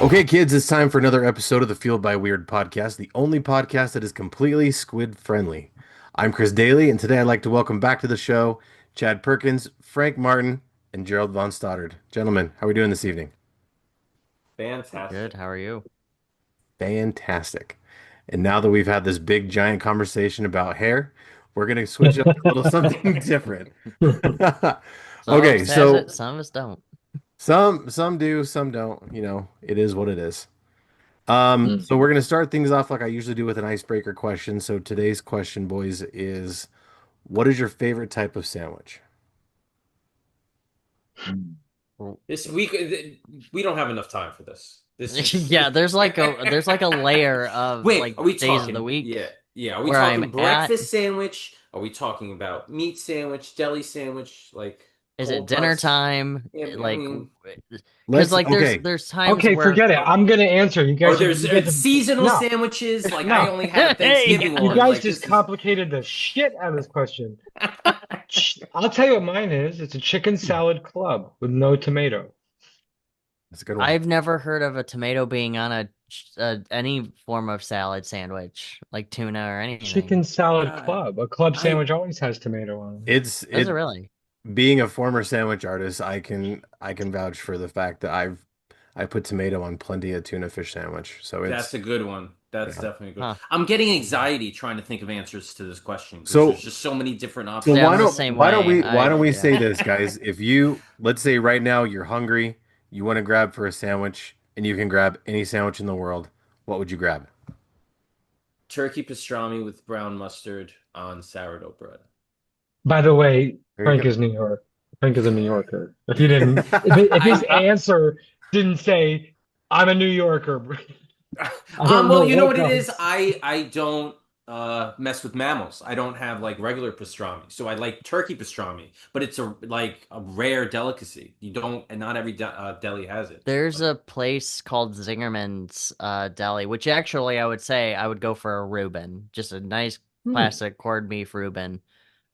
Okay, kids, it's time for another episode of the Fueled by Weird podcast, the only podcast that is completely squid friendly. I'm Chris Daly, and today I'd like to welcome back to the show Chad Perkins, Frank Martin, and Gerald Von Stoddard. Gentlemen, how are we doing this evening? Good. Fantastic. How are you? Fantastic. And now that we've had this big giant conversation about hair, we're going to switch up to a little something different. Some of Okay, us has it, so some of us don't. some do, some don't. It is what it is. Mm. So we're gonna start things off like I usually do with an icebreaker question. So today's question, boys, is what is your favorite type of sandwich? Well, This we don't have enough time for this. This is yeah, there's like a layer of Wait, like are we days of the talking? week Yeah. Are we where I'm talking at. breakfast sandwich? Are we talking about meat sandwich, deli sandwich, like Is it cold dinner cuts? time? Yeah, I Like, mean, because Let's like there's okay. there's times Okay, where forget it. I'm gonna answer. or there's You guys have seasonal no, sandwiches. Like I no. only had a hey, Thanksgiving You one. guys Like just this is complicated the shit out of this question. I'll tell you what mine is. It's a chicken salad club with no tomato. That's a good one. I've never heard of a tomato being on any form of salad sandwich, like tuna or anything. Chicken salad uh, club. A club I sandwich always has tomato on it. It's Does it it really? being a former sandwich artist, I can vouch for the fact that I put tomato on plenty of tuna fish sandwich. So that's it's a good one. That's yeah. definitely good. Huh. I'm getting anxiety trying to think of answers to this question because there's So just so many different so Yeah, why I'm the options. don't same why don't way. we why don't we Yeah. say this, guys? If you let's say right now you're hungry, you want to grab for a sandwich, and you can grab any sandwich in the world, what would you grab? Turkey pastrami with brown mustard on sourdough bread. By the way, There you Frank go. is New York. Frank is a New Yorker. If he didn't, if his I answer didn't say, "I'm a New Yorker," I don't well, know you know what what it is? else. I don't mess with mammals. I don't have like regular pastrami. So I like turkey pastrami, but it's a rare delicacy. You don't and not every deli has it. There's a place called Zingerman's Deli, which actually I would say I would go for a Reuben, just a nice Hmm. classic corned beef Reuben,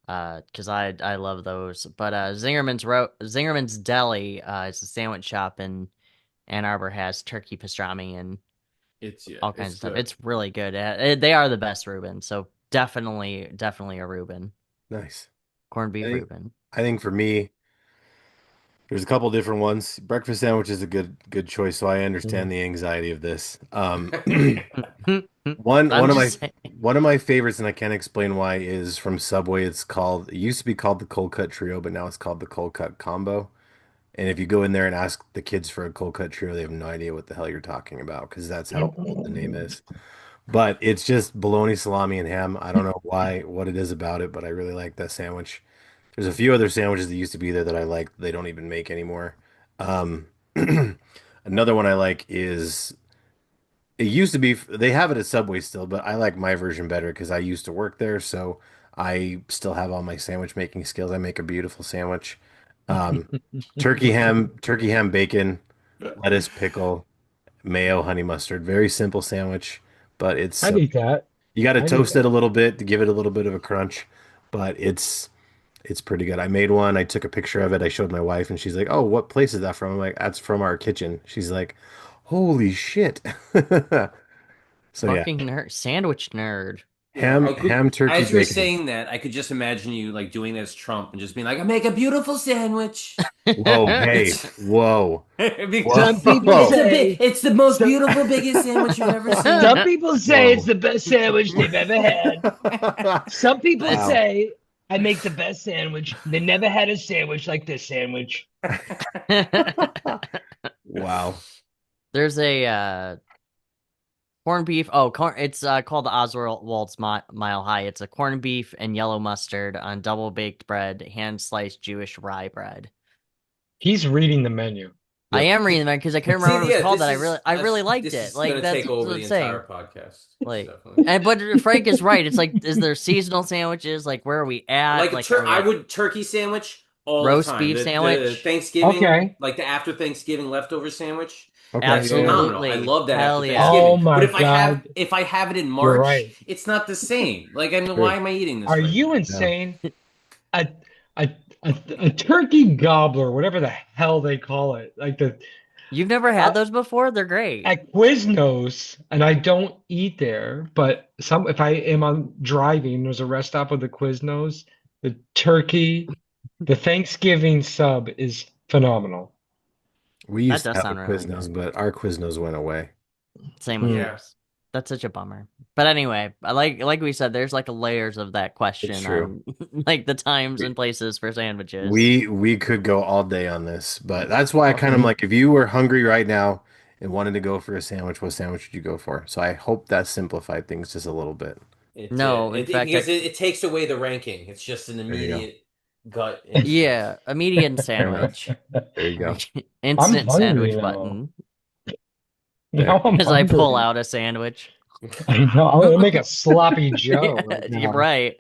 because I love those. But Zingerman's Deli, it's a sandwich shop in Ann Arbor, has turkey pastrami and all kinds It's of stuff. good. It's really good. They are the best Reuben, so definitely a Reuben, Nice. corned I beef think Reuben. I think for me, there's a couple different ones. Breakfast sandwich is a good choice, so I Yeah. understand the anxiety of this. One I'm one of just my saying. one of my favorites, and I can't explain why, is from Subway. It used to be called the Cold Cut Trio, but now it's called the Cold Cut Combo. And if you go in there and ask the kids for a Cold Cut Trio, they have no idea what the hell you're talking about because that's how old the name is. But it's just bologna, salami, and ham. I don't know what it is about it, but I really like that sandwich. There's a few other sandwiches that used to be there that I like. They don't even make anymore. Um, another one I like is it used to be they have it at Subway still, but I like my version better because I used to work there, so I still have all my sandwich making skills. I make a beautiful sandwich. Um, turkey ham, bacon, lettuce, pickle, mayo, honey mustard. Very simple sandwich, but it's I'd so eat that. you got to I'd eat toast it that. a little bit to give it a little bit of a crunch, but it's pretty good. I made one. I took a picture of it. I showed my wife, and she's like, "Oh, what place is that from?" I'm like, "That's from our kitchen." She's like, "Holy shit!" So yeah, Fucking nerd, sandwich nerd. Yeah, ham, turkey, as you're bacon. saying that, I could just imagine you like doing this Trump and just being like, "I make a beautiful sandwich." Whoa, hey, It's whoa, Some people whoa. say, it's the most some, beautiful, biggest sandwich you've ever some seen. people say it's Whoa. the best sandwich they've ever had. Some people It's Wow. say I make the best sandwich. They never had a sandwich like this sandwich. Wow. there's a corned beef. Oh, it's called the Oswald's Mile High. It's a corned beef and yellow mustard on double baked bread, hand sliced Jewish rye bread. He's reading the menu. I Yep. am reading that because I couldn't See, remember what it was yeah, called. That I really liked this it. is Like gonna that's take what over I'm the entire saying. podcast. It's Like, definitely but Frank is right. It's like, is there seasonal sandwiches? Like, where are we at? like a Like, are we I like would turkey sandwich all the roast time. beef The sandwich? Thanksgiving, Okay. like the after Thanksgiving leftover sandwich. Okay. That's Yeah, yeah. phenomenal. I Absolutely, love that after hell Thanksgiving. Oh yeah. But my God. if I have it in You're March, right. it's not the same. Like I mean, why True. am I eating this Are right you now? No. insane? A, a, a turkey gobbler, whatever the hell they call it. Like You've never Uh, had those before? They're great. at Quiznos, and I don't eat there, but if I am on driving, there's a rest stop with the Quiznos. The turkey, the Thanksgiving sub is phenomenal. We That used to does have a sound really Quiznos, good. but our Quiznos went away. Same with Mm. Yeah. ours. That's such a bummer. But anyway, like we said, there's like layers of that It's question true. on like the times We and places for sandwiches. we could go all day on this, but that's why I Well, kind of like if you were hungry right now and wanted to go for a sandwich, what sandwich would you go for? So I hope that simplified things just a little bit. it did. No, in fact, Because it takes away the ranking. It's just an There you go. immediate gut instinct. yeah, a median sandwich. There you go. I'm Instant hungry sandwich now. button. There. Now I'm As I pull hungry. out a sandwich. I know. I'm gonna make a sloppy Joe right You're now. right.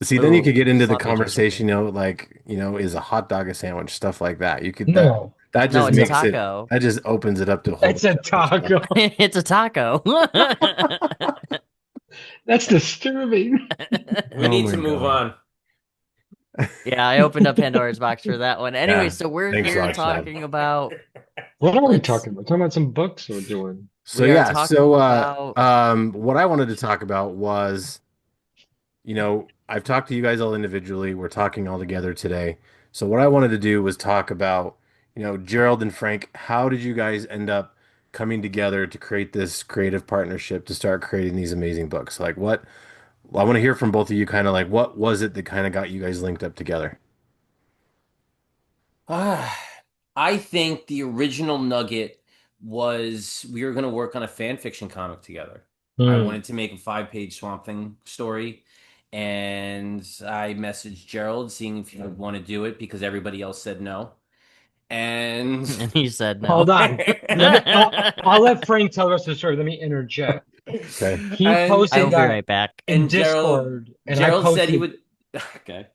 See, then you Oh, could get into the sloppy Joe's are conversation, good. like, is a hot dog a sandwich, stuff like that. You could No, that No, just it's a makes it taco. that just opens it up to a whole it's bunch a of other stuff. taco. It's a taco. That's disturbing. We Oh need my to move God. on. Yeah, I opened up Pandora's box for that one. Anyway, Yeah. so we're Thanks a here lot, Chad. talking about What are we let's talking about? Talking about some books we're doing. So we are yeah, talking so about what I wanted to talk about was, I've talked to you guys all individually. We're talking all together today. So what I wanted to do was talk about, Gerald and Frank, how did you guys end up coming together to create this creative partnership to start creating these amazing books? Like I want to hear from both of you kind of like what was it that kind of got you guys linked up together? Ah, I think the original nugget was we were going to work on a fan fiction comic together. I Hmm. wanted to make a 5-page Swamp Thing story, and I messaged Gerald seeing if he would want to do it because everybody else said no. And and he said no. Hold on. I'll let Frank tell us the story. Let me interject. Okay. He and I posted will be that right back. in Gerald Discord, and Gerald said he would. Okay.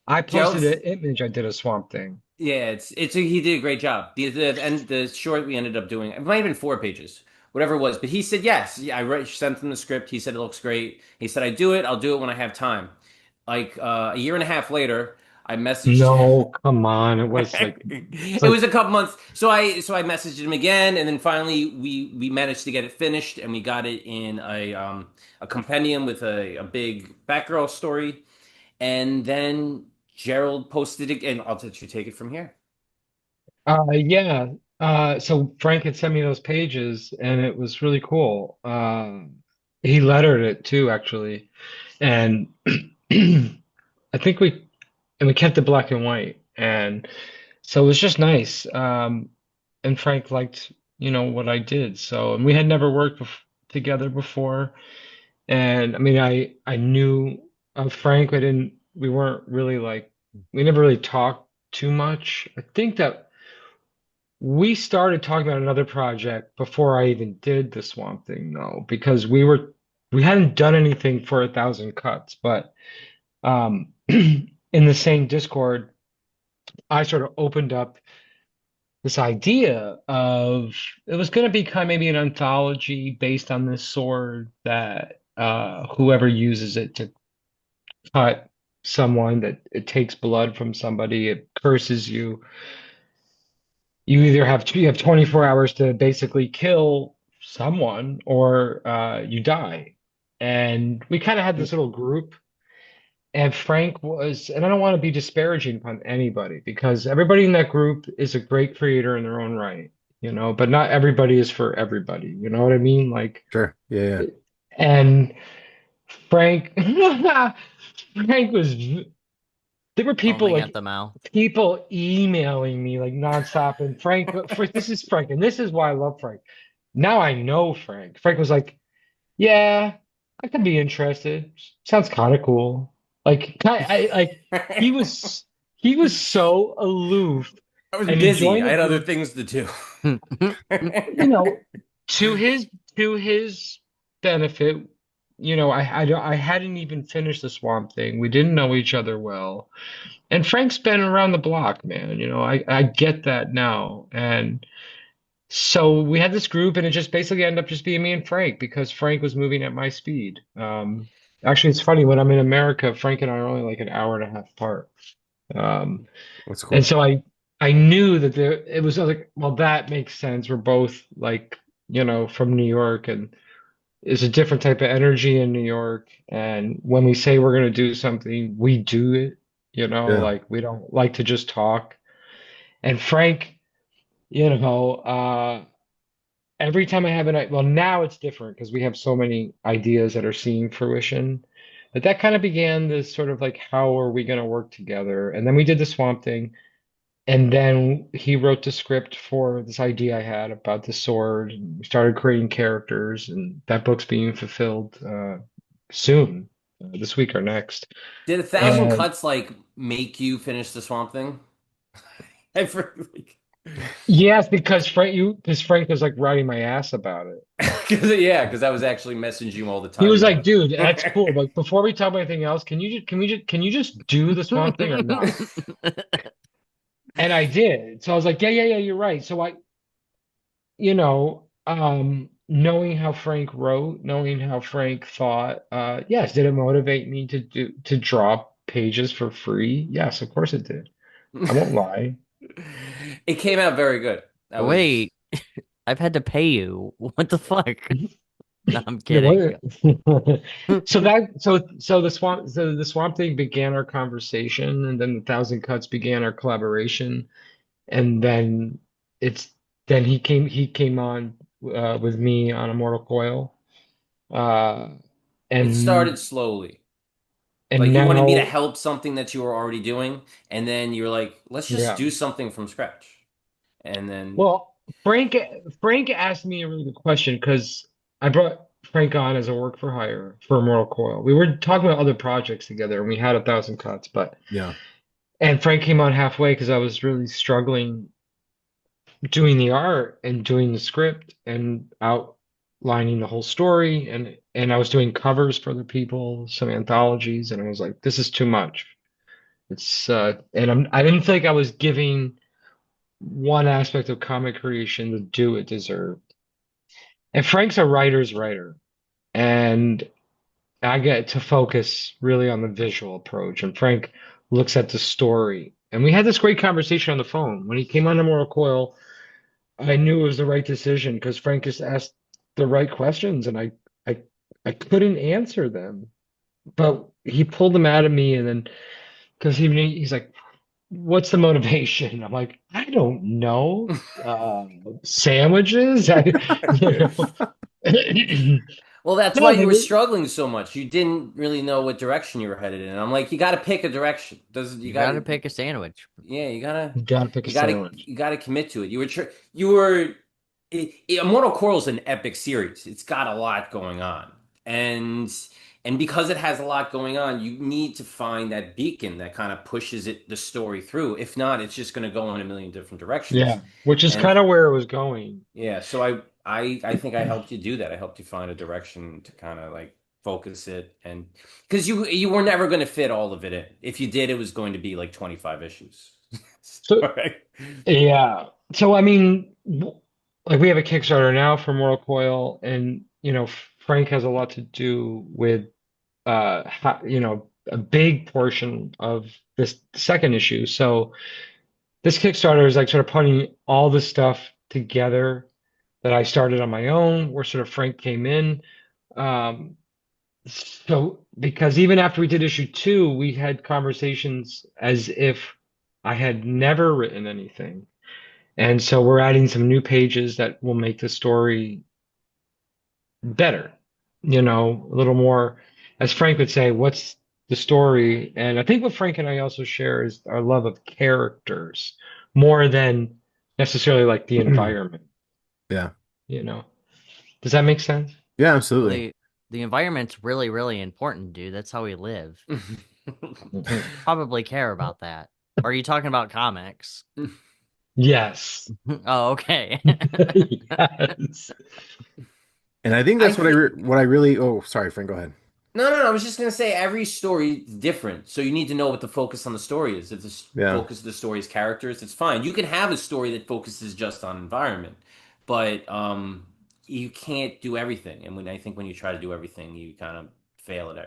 I posted Gerald's an image. I did a Swamp Thing. Yeah, he did a great job. The short we ended up doing, it might have been 4 pages, whatever it was. But he said yes. Yeah, sent him the script. He said it looks great. He said I'll do it when I have time. Like a year and a half later, I messaged him. No, come on. It was like it's It like was a couple months. So I messaged him again, and then finally we managed to get it finished, and we got it in a compendium with a big Batgirl story, and then Gerald posted it, and I'll let you take it from here. yeah. So Frank had sent me those pages, and it was really cool. He lettered it too, actually, and I think we kept it black and white, and so it was just nice. And Frank liked, what I did. So, and we had never worked together before, and I mean, I knew of Frank. We weren't really like, we never really talked too much. I think that we started talking about another project before I even did the Swamp Thing, though, because we hadn't done anything for 1,000 cuts, but in the same Discord, I sort of opened up this idea of it was going to be kind of maybe an anthology based on this sword that whoever uses it to cut someone, that it takes blood from somebody, it curses you. You have 24 hours to basically kill someone, or you die. And we kind of had this little group. And Frank was, and I don't want to be disparaging upon anybody because everybody in that group is a great creator in their own right, but not everybody is for everybody. You know what I mean? Like, Sure. Yeah, yeah. and Frank, Frank was, there were Foaming at the mouth. people emailing me like nonstop. And this is Frank, and this is why I love Frank. Now I know Frank. Frank was like, yeah, I could be interested. Sounds kind of cool. Like he was so aloof, I was and he busy. joined I the had other group, things to do. you know, to his benefit. I hadn't even finished the Swamp Thing. We didn't know each other well, and Frank's been around the block, man. I get that now, and so we had this group, and it just basically ended up just being me and Frank because Frank was moving at my speed. Actually, it's funny when I'm in America, Frank and I are only like an hour and a half apart. Um, That's and cool. so I knew that there it was like, well, that makes sense. We're both like, from New York, and it's a different type of energy in New York. And when we say we're gonna do something, we do it, Yeah. like we don't like to just talk. And Frank, every time I have well, now it's different because we have so many ideas that are seeing fruition. But that kind of began this sort of like, how are we going to work together? And then we did the Swamp Thing. And then he wrote the script for this idea I had about the sword. And we started creating characters, and that book's being fulfilled soon, this week or next. Did 1,000 cuts like make you finish the Swamp Thing? I've heard, like, Yes, because Frank was like writing my ass about it. because I was actually messaging you all the He time was like, about "Dude, that's cool. it. But before we talk about anything else, can you just do the Swamp Thing or not?" And I did. So I was like, "Yeah, yeah, yeah, you're right." So knowing how Frank wrote, knowing how Frank thought, yes, did it motivate me to draw pages for free? Yes, of course it did. I won't lie. It came out very good. I was Wait, I've had to pay you. What the fuck? No, I'm Yeah, kidding. the Swamp Thing began our conversation, and then the Thousand Cuts began our collaboration, and it's then he came on with me on Immortal Coil, uh, it and started slowly. and Like you wanted me to now help something that you were already doing, and then you were like, let's just yeah. do something from scratch. And then Well, Frank asked me a really good question because I brought Frank on as a work for hire for Immortal Coil. We were talking about other projects together, and we had 1,000 cuts, Yeah. and Frank came on halfway because I was really struggling doing the art and doing the script and outlining the whole story, and I was doing covers for other people, some anthologies, and I was like, this is too much. I didn't think I was giving one aspect of comic creation the due it deserved. And Frank's a writer's writer, and I get to focus really on the visual approach, and Frank looks at the story. And we had this great conversation on the phone. When he came on Immortal Coil, I knew it was the right decision because Frank just asked the right questions, and I, I couldn't answer them. But he pulled them out of me, and then because he's like, "What's the motivation?" I'm like, "I don't know. Sandwiches." You know. well, that's why No, you but were struggling so much. You didn't really know what direction you were headed in. I'm like, you got to pick a direction. Does you You got gotta to pick a sandwich. yeah, you gotta pick a sandwich. you gotta commit to it. You were Immortal Coral is an epic series. It's got a lot going on, and because it has a lot going on, you need to find that beacon that kind of pushes the story through. If not, it's just going to go in a million different directions. Yeah, which is And kind of where it was going. yeah, so I think I helped you do that. I helped you find a direction to kind of like focus it, and because you were never going to fit all of it in. If you did, it was going to be like 25 issues. So All right. yeah, so I mean, like we have a Kickstarter now for Mortal Coil, and Frank has a lot to do with a big portion of this second issue. So this Kickstarter is like sort of putting all the stuff together that I started on my own, where sort of Frank came in. Um, so because even after we did issue two, we had conversations as if I had never written anything. And so we're adding some new pages that will make the story better, a little more, as Frank would say, what's the story? And I think what Frank and I also share is our love of characters more than necessarily like the environment, Yeah. you know. Does that make sense? Yeah, Well, absolutely. the environment's really, really important, dude. That's how we live. Mhm. Probably care about that. Or are you talking about comics? Yes. Oh, okay. Yes. And I think I that's think what I really, oh, sorry, Frank, go ahead. no. I was just gonna say every story is different, so you need to know what the focus on the story is. If the Yeah. focus of the story is characters, it's fine. You can have a story that focuses just on environment, but you can't do everything. And I think when you try to do everything, you kind of fail it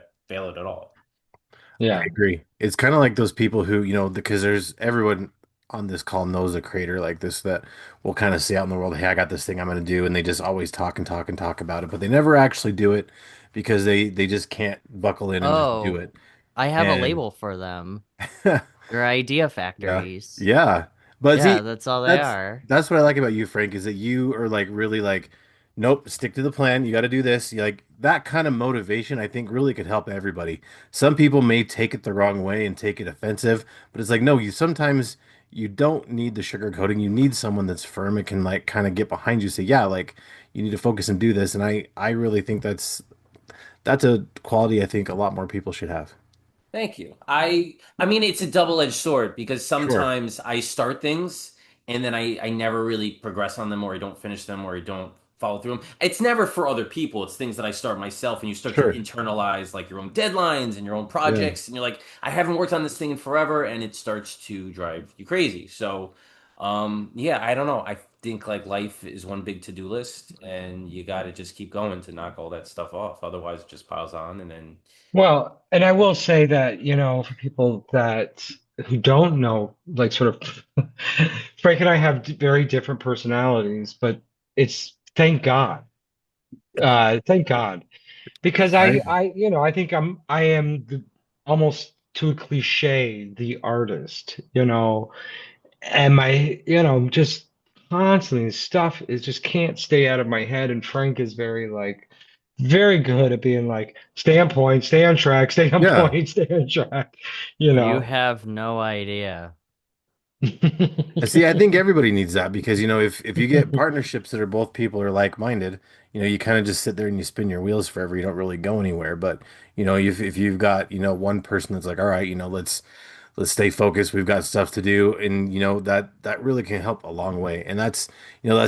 at all. I Yeah. agree. It's kind of like those people who, because there's everyone, on this call knows a creator like this that will kind of say out in the world, "Hey, I got this thing I'm going to do," and they just always talk and talk and talk about it, but they never actually do it because they just can't buckle in and just do Oh, it. I have a And label for them. They're idea yeah. factories. Yeah. But Yeah, see, that's all they that's are. that's what I like about you, Frank, is that you are like really like, nope, stick to the plan. You got to do this. You like that kind of motivation, I think really could help everybody. Some people may take it the wrong way and take it offensive, but it's like, no, you sometimes you don't need the sugar coating. You need someone that's firm and can like kind of get behind you, say, yeah, like you need to focus and do this. And I really think that's a quality I think a lot more people should have. Thank you. I mean it's a double-edged sword because Sure. sometimes I start things and then I never really progress on them or I don't finish them or I don't follow through them. It's never for other people. It's things that I start myself and you start to Sure. internalize like your own deadlines and your own Yeah. projects and you're like, I haven't worked on this thing in forever and it starts to drive you crazy. So, yeah, I don't know. I think like life is one big to-do list and you got to just keep going to knock all that stuff off. Otherwise it just piles on and then Well, and I will say that, for people that who don't know, like sort of Frank and I have very different personalities, but it's thank God. Thank God. Because I I think I am almost to a cliche, the artist, and just constantly stuff is just can't stay out of my head. And Frank is very good at being like, stay on point, stay on track, stay on yeah. point, stay on track, you You know. have no idea. See, I think everybody needs that because if you get partnerships that are both people are like-minded, you kind of just sit there and you spin your wheels forever. You don't really go anywhere. But if you've got one person that's like, all right, let's stay focused. We've got stuff to do, and that really can help a long way. And that's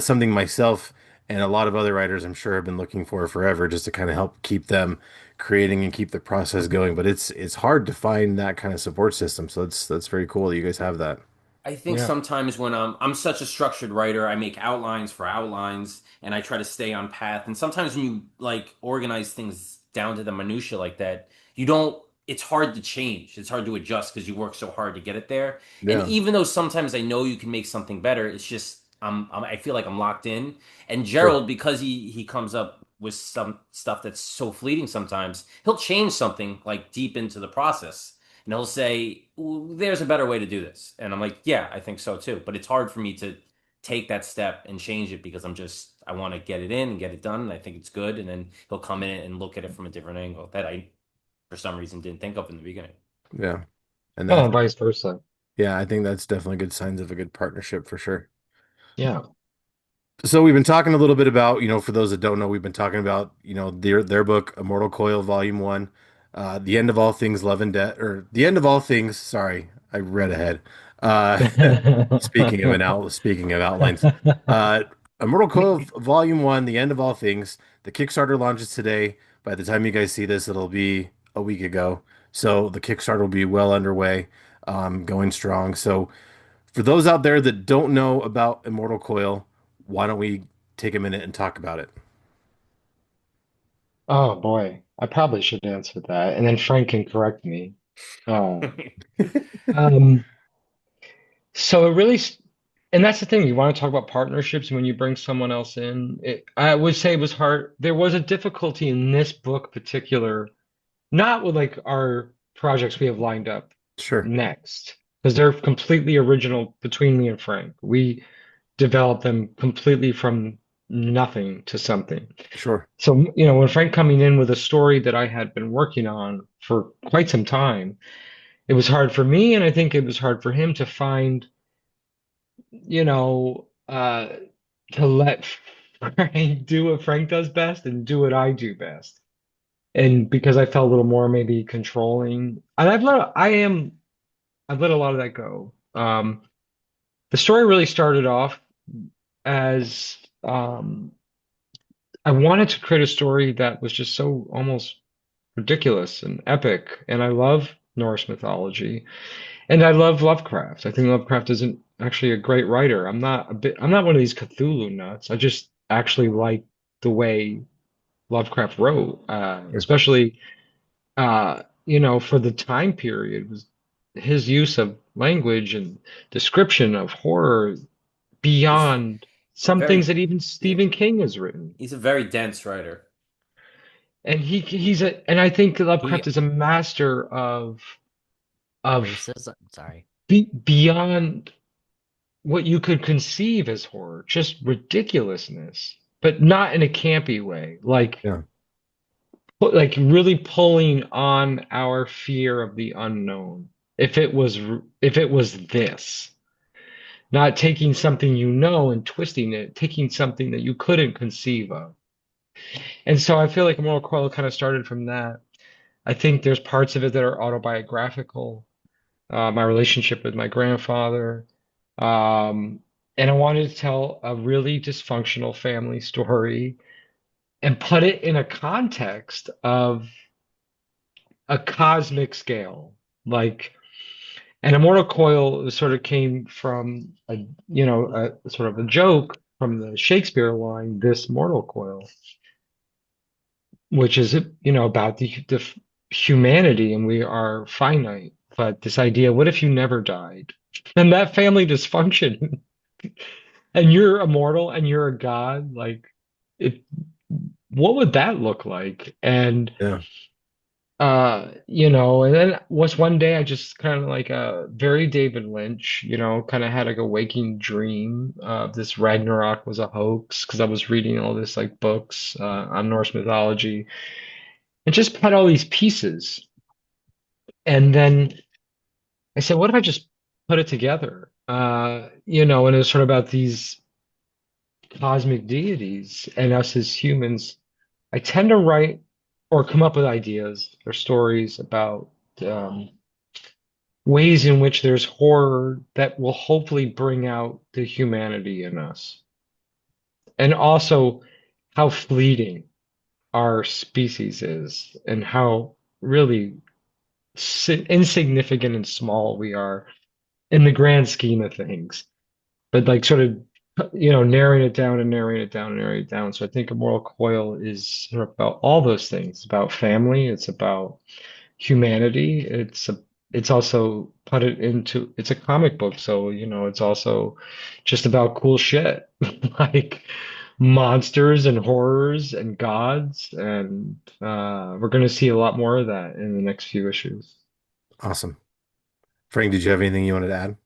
something myself and a lot of other writers I'm sure have been looking for forever, just to kind of help keep them creating and keep the process going. But it's hard to find that kind of support system. So that's very cool that you guys have that. I think Yeah. sometimes when I'm such a structured writer, I make outlines for outlines and I try to stay on path. And sometimes when you like organize things down to the minutia like that, you don't it's hard to change. It's hard to adjust because you work so hard to get it there. And Yeah, even though sometimes I know you can make something better, it's just I feel like I'm locked in. And sure. Gerald, because he comes up with some stuff that's so fleeting sometimes, he'll change something like deep into the process and he'll say, "There's a better way to do this," and I'm like, "Yeah, I think so too." But it's hard for me to take that step and change it because I want to get it in and get it done, and I think it's good. And then he'll come in and look at it from a different angle that I, for some reason, didn't think of in the beginning. Yeah. And Oh, that's and vice versa. yeah, I think that's definitely good signs of a good partnership for sure. Yeah. So we've been talking a little bit about, for those that don't know, we've been talking about, their book, Immortal Coil, Volume One, The End of All Things, Love and Death, or The End of All Things. Sorry, I read ahead. Uh, speaking of outlines, uh, Immortal Coil, Volume One, The End of All Things. The Kickstarter launches today. By the time you guys see this, it'll be a week ago. So the Kickstarter will be well underway, going strong. So for those out there that don't know about Immortal Coil, why don't we take a minute and talk about it? Oh boy, I probably should answer that, and then Frank can correct me. Oh, um, so it really, and that's the thing. You want to talk about partnerships when you bring someone else in. I would say it was hard. There was a difficulty in this book particular, not with like our projects we have lined up Sure, next, because they're completely original between me and Frank. We developed them completely from nothing to something. sure, So, when Frank coming in with a story that I had been working on for quite some time, it was hard for me, and I think it was hard for him to find, you know, uh, to let Frank do what Frank does best and do what I do best. And because I felt a little more maybe controlling, and I've let a lot of that go. The story really started off as I wanted to create a story that was just so almost ridiculous and epic. And I love Norse mythology, and I love Lovecraft. I think Lovecraft isn't actually a great writer. I'm not one of these Cthulhu nuts. I just actually like the way Lovecraft wrote, sure. especially for the time period was his use of language and description of horror He's beyond some things very that even yeah. Stephen King has written. He's a very dense writer. And and I think He Lovecraft is a master of racism. Sorry. beyond what you could conceive as horror, just ridiculousness, but not in a campy way. Yeah. Like really pulling on our fear of the unknown. If it was this, not taking something you know and twisting it, taking something that you couldn't conceive of. And so I feel like Immortal Coil kind of started from that. I think there's parts of it that are autobiographical. My relationship with my grandfather. Um, and I wanted to tell a really dysfunctional family story and put it in a context of a cosmic scale. Like, and Immortal Coil sort of came from a sort of a joke from the Shakespeare line, "This mortal coil," which is, about the humanity and we are finite. But this idea, what if you never died? And that family dysfunction, and you're immortal and you're a god, like it, what would that look like? And Yeah. and then was one day I just kind of like very David Lynch, kind of had like a waking dream this Ragnarok was a hoax because I was reading all this like books on Norse mythology and just had all these pieces. And then I said, what if I just put it together? And it's sort of about these cosmic deities and us as humans. I tend to write or come up with ideas or stories about um, ways in which there's horror that will hopefully bring out the humanity in us. And also how fleeting our species is and how really insignificant and small we are in the grand scheme of things. But like sort of, narrowing it down and narrowing it down and narrowing it down. So I think Immortal Coil is sort of about all those things. It's about family. It's about humanity. It's also put it into, it's a comic book. So, it's also just about cool shit like monsters and horrors and gods. And we're going to see a lot more of that in the next few issues. Awesome. Frank, did you have anything you wanted to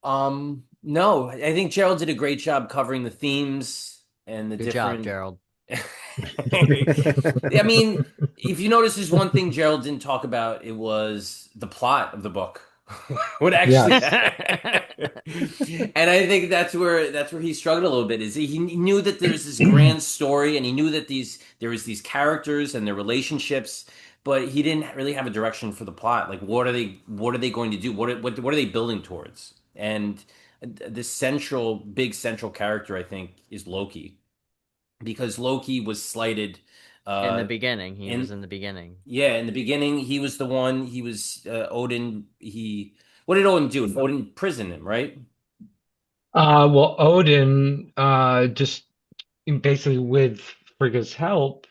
add? No, I think Gerald did a great job covering the themes and the Good job, different. Gerald. I mean, if you notice, there's one thing Gerald didn't talk about. It was the plot of the book. What actually Yes. and I think that's where he struggled a little bit. Is he knew that there's this grand story, and he knew that there was these characters and their relationships, but he didn't really have a direction for the plot. Like, what are they going to do? What are they building towards? And the big central character, I think, is Loki, because Loki was slighted In the uh, beginning, he was in in the beginning. yeah, in the beginning, he was the one. He was Odin. What did Odin do? Odin imprisoned him, right? Well, Odin just basically with Frigga's help,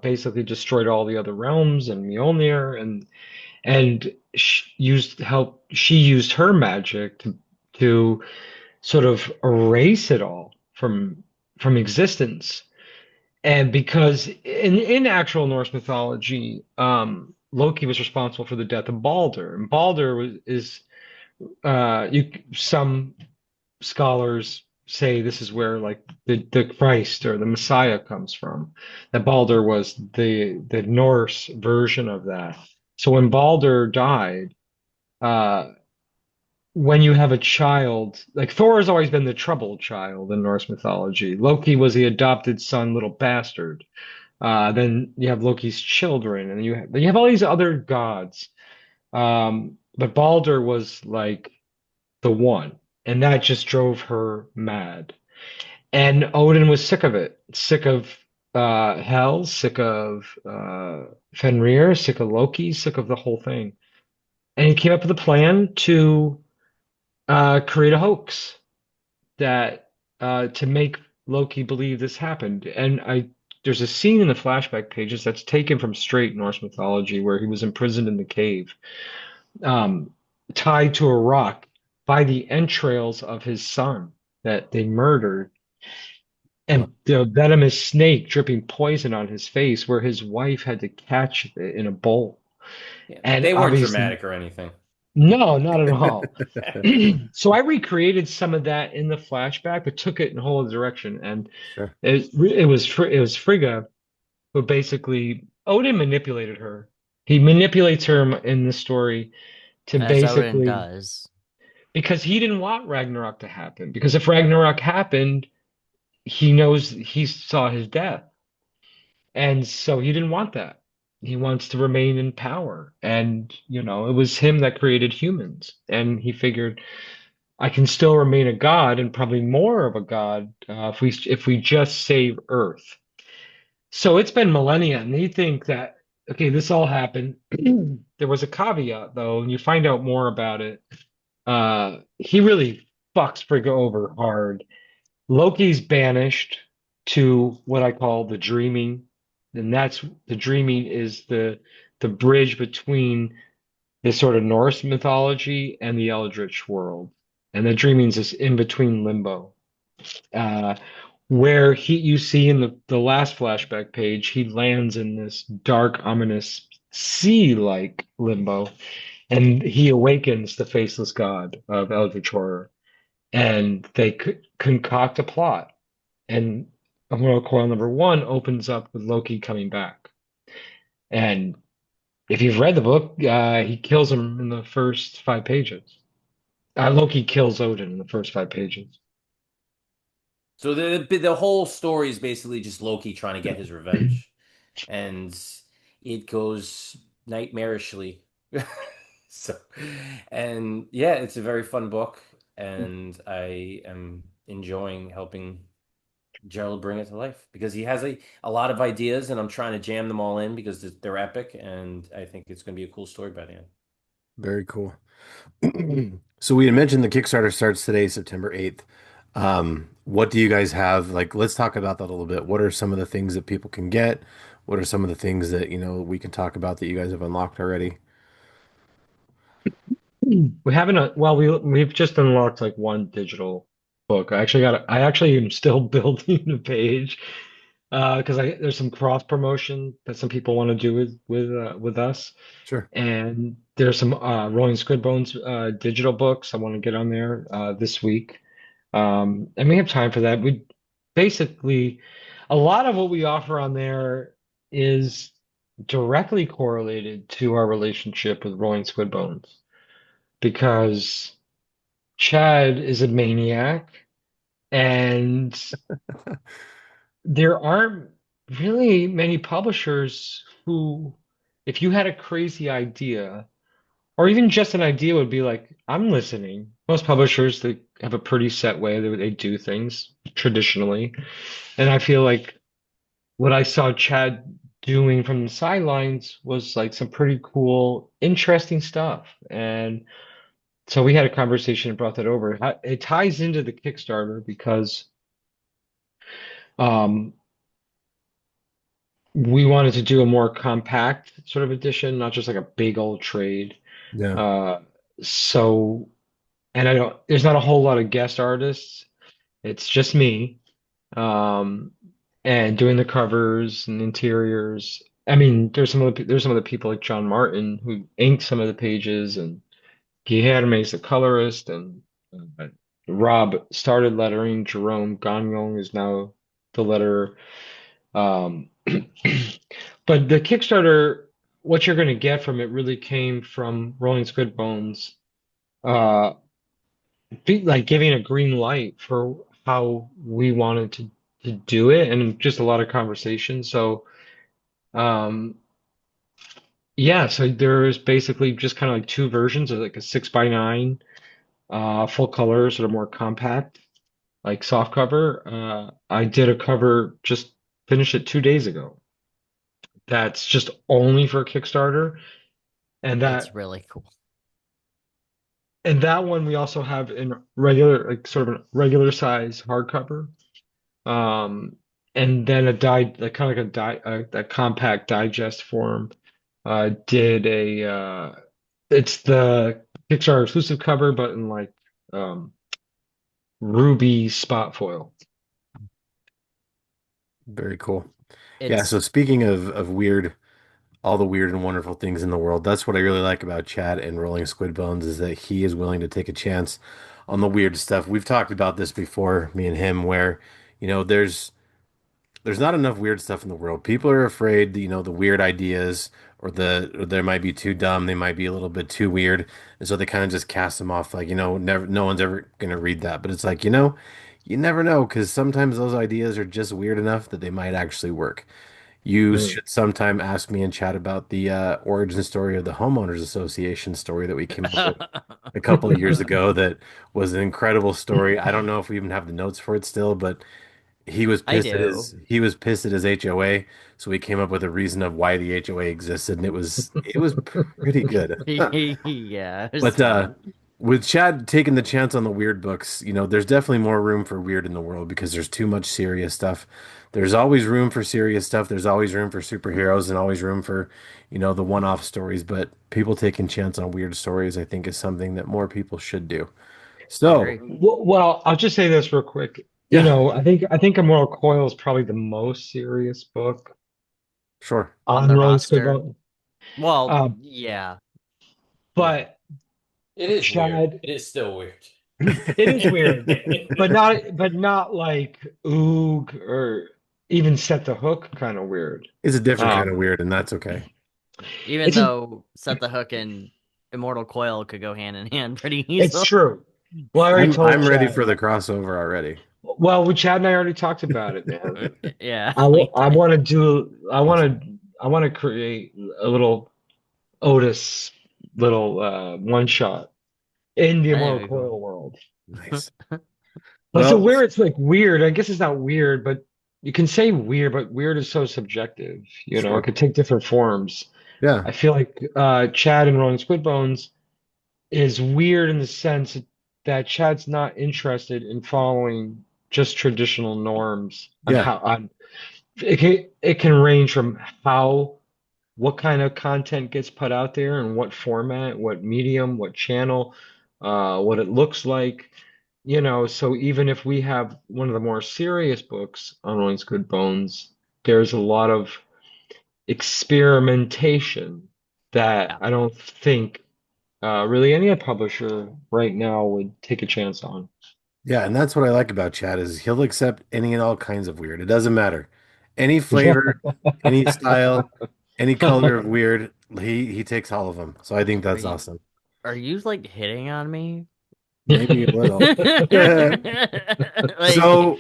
basically destroyed all the other realms and Mjolnir, and she used her magic to sort of erase it all from existence. And because in actual Norse mythology, Loki was responsible for the death of Balder, and Balder is some scholars say this is where like the Christ or the Messiah comes from. That Balder was the Norse version of that. So when Balder died, uh, when you have a child, like Thor has always been the troubled child in Norse mythology. Loki was the adopted son, little bastard. Then you have Loki's children, and you have all these other gods. But Balder was like the one, and that just drove her mad. And Odin was sick of it, sick of Hel, sick of Fenrir, sick of Loki, sick of the whole thing. And he came up with a plan to create a hoax that to make Loki believe this happened. And there's a scene in the flashback pages that's taken from straight Norse mythology where he was imprisoned in the cave. Um, tied to a rock by the entrails of his son that they murdered, Huh. and the venomous snake dripping poison on his face, where his wife had to catch it in a bowl. Yeah, And they weren't obviously, dramatic or anything. no, not at all. So I recreated some of that in the flashback, but took it in a whole other direction. And Sure. it was Frigga who basically Odin manipulated her. He manipulates her in this story to As Odin basically does. because he didn't want Ragnarok to happen. Because if Ragnarok happened, he knows he saw his death. And so he didn't want that. He wants to remain in power. And, you know, it was him that created humans. And he figured I can still remain a god and probably more of a god if we just save Earth. So it's been millennia, and they think that okay, this all happened. There was a caveat though, and you find out more about it. He really fucks Frigga over hard. Loki's banished to what I call the dreaming, and that's the dreaming is the bridge between the sort of Norse mythology and the Eldritch world. And the dreaming is this in between limbo. Uh, where he you see in the last flashback page, he lands in this dark, ominous sea-like limbo, and he awakens the faceless god of Eldritch horror. And they concoct a plot, and Immortal Coil number one opens up with Loki coming back. And if you've read the book, he kills him in the first 5 pages. Loki kills Odin in the first 5 pages. So the whole story is basically just Loki trying to get his revenge, and it goes nightmarishly. So, and yeah, it's a very fun book, and I am enjoying helping Gerald bring it to life because he has a lot of ideas, and I'm trying to jam them all in because they're epic, and I think it's going to be a cool story by the end. Very cool. So we had mentioned the Kickstarter starts today, September 8th. What do you guys have? Like, let's talk about that a little bit. What are some of the things that people can get? What are some of the things that, we can talk about that you guys have unlocked already? We haven't, well, we've just unlocked like one digital book. I actually am still building a page because there's some cross promotion that some people want to do with us, Sure. and there's some Rolling Squid Bones digital books I want to get on there this week, and we have time for that. We basically a lot of what we offer on there is directly correlated to our relationship with Rolling Squid Bones because Chad is a maniac, and there aren't really many publishers who, if you had a crazy idea, or even just an idea, would be like, I'm listening. Most publishers, they have a pretty set way that they do things traditionally. And I feel like what I saw Chad doing from the sidelines was like some pretty cool, interesting stuff. And so we had a conversation and brought that over. It ties into the Kickstarter because um, we wanted to do a more compact sort of edition, not just like a big old trade. Yeah. Uh, so, and there's not a whole lot of guest artists. It's just me, um, and doing the covers and interiors. I mean, there's some of the people like John Martin who inked some of the pages, and Guilherme's the colorist, and uh, Rob started lettering. Jerome Gagnon is now the letterer. Um, but the Kickstarter, what you're going to get from it really came from Rolling Squid Bones, uh, like giving a green light for how we wanted to do it, and just a lot of conversation. So, um, yeah, so there's basically just kind of like two versions of like a 6x9, full color, sort of more compact, like soft cover. I did a cover, just finished it 2 days ago. That's just only for Kickstarter. And It's that really cool. and that one we also have in regular, like sort of a regular size hardcover. Um, and then like kind of like a compact digest form. Did a it's the Kickstarter exclusive cover, but in like um, ruby spot foil. Very cool. Yeah, It's so speaking of weird, all the weird and wonderful things in the world, that's what I really like about Chad and Rolling Squid Bones is that he is willing to take a chance on the weird stuff. We've talked about this before, me and him, where, there's not enough weird stuff in the world. People are afraid, the weird ideas or they might be too dumb, they might be a little bit too weird, and so they kind of just cast them off like, never no one's ever gonna read that. But it's like, you never know because sometimes those ideas are just weird enough that they might actually work. You Mm. should sometime ask me and chat about the origin story of the homeowners association story that we came up with a couple of years ago that was an incredible story. I don't know if we even have the notes for it still, but I do. he was pissed at his HOA, so we came up with a reason of why the HOA existed, and it was pretty good. Yeah, it's But funny. with Chad taking the chance on the weird books, there's definitely more room for weird in the world because there's too much serious stuff. There's always room for serious stuff. There's always room for superheroes and always room for, the one-off stories. But people taking chance on weird stories, I think, is something that more people should do. I So, agree. Well, I'll just say this real quick. yeah, I think Immortal Coil is probably the most serious book sure. On on the Rolling Squid roster. Bone. Well, Um, yeah. Yeah. but It is weird. Chad, It is still weird. it is weird, but not like Oog or even Set the Hook kind of weird. It's a different kind of Um, weird, and that's okay. Even it's a, though Set the Hook and Immortal Coil could go hand in hand pretty it's easily. true. Well, I already told I'm ready Chad. for the crossover already. Well, with Chad and I already talked about it, man. Yeah, I, we I did. want to do. Awesome. I want to create a little Otis little one shot in the That'd Immortal be cool. Coil world. Nice. But so Well, where it's like weird, I guess it's not weird, but you can say weird, but weird is so subjective. It sure. could take different forms. Yeah. I feel like Chad and Rolling Squid Bones is weird in the sense that Chad's not interested in following just traditional norms on Yeah. how on it can range from what kind of content gets put out there and what format, what medium, what channel, what it looks like. So even if we have one of the more serious books on Rolling Good Bones, there's a lot of experimentation that Yeah. I don't think really any publisher right now would take a chance on. Yeah, and that's what I like about Chad is he'll accept any and all kinds of weird. It doesn't matter. Any flavor, any style, any color of weird, he takes all of them. So I think Are that's you awesome. are you like hitting on me? Maybe a little. Like, So,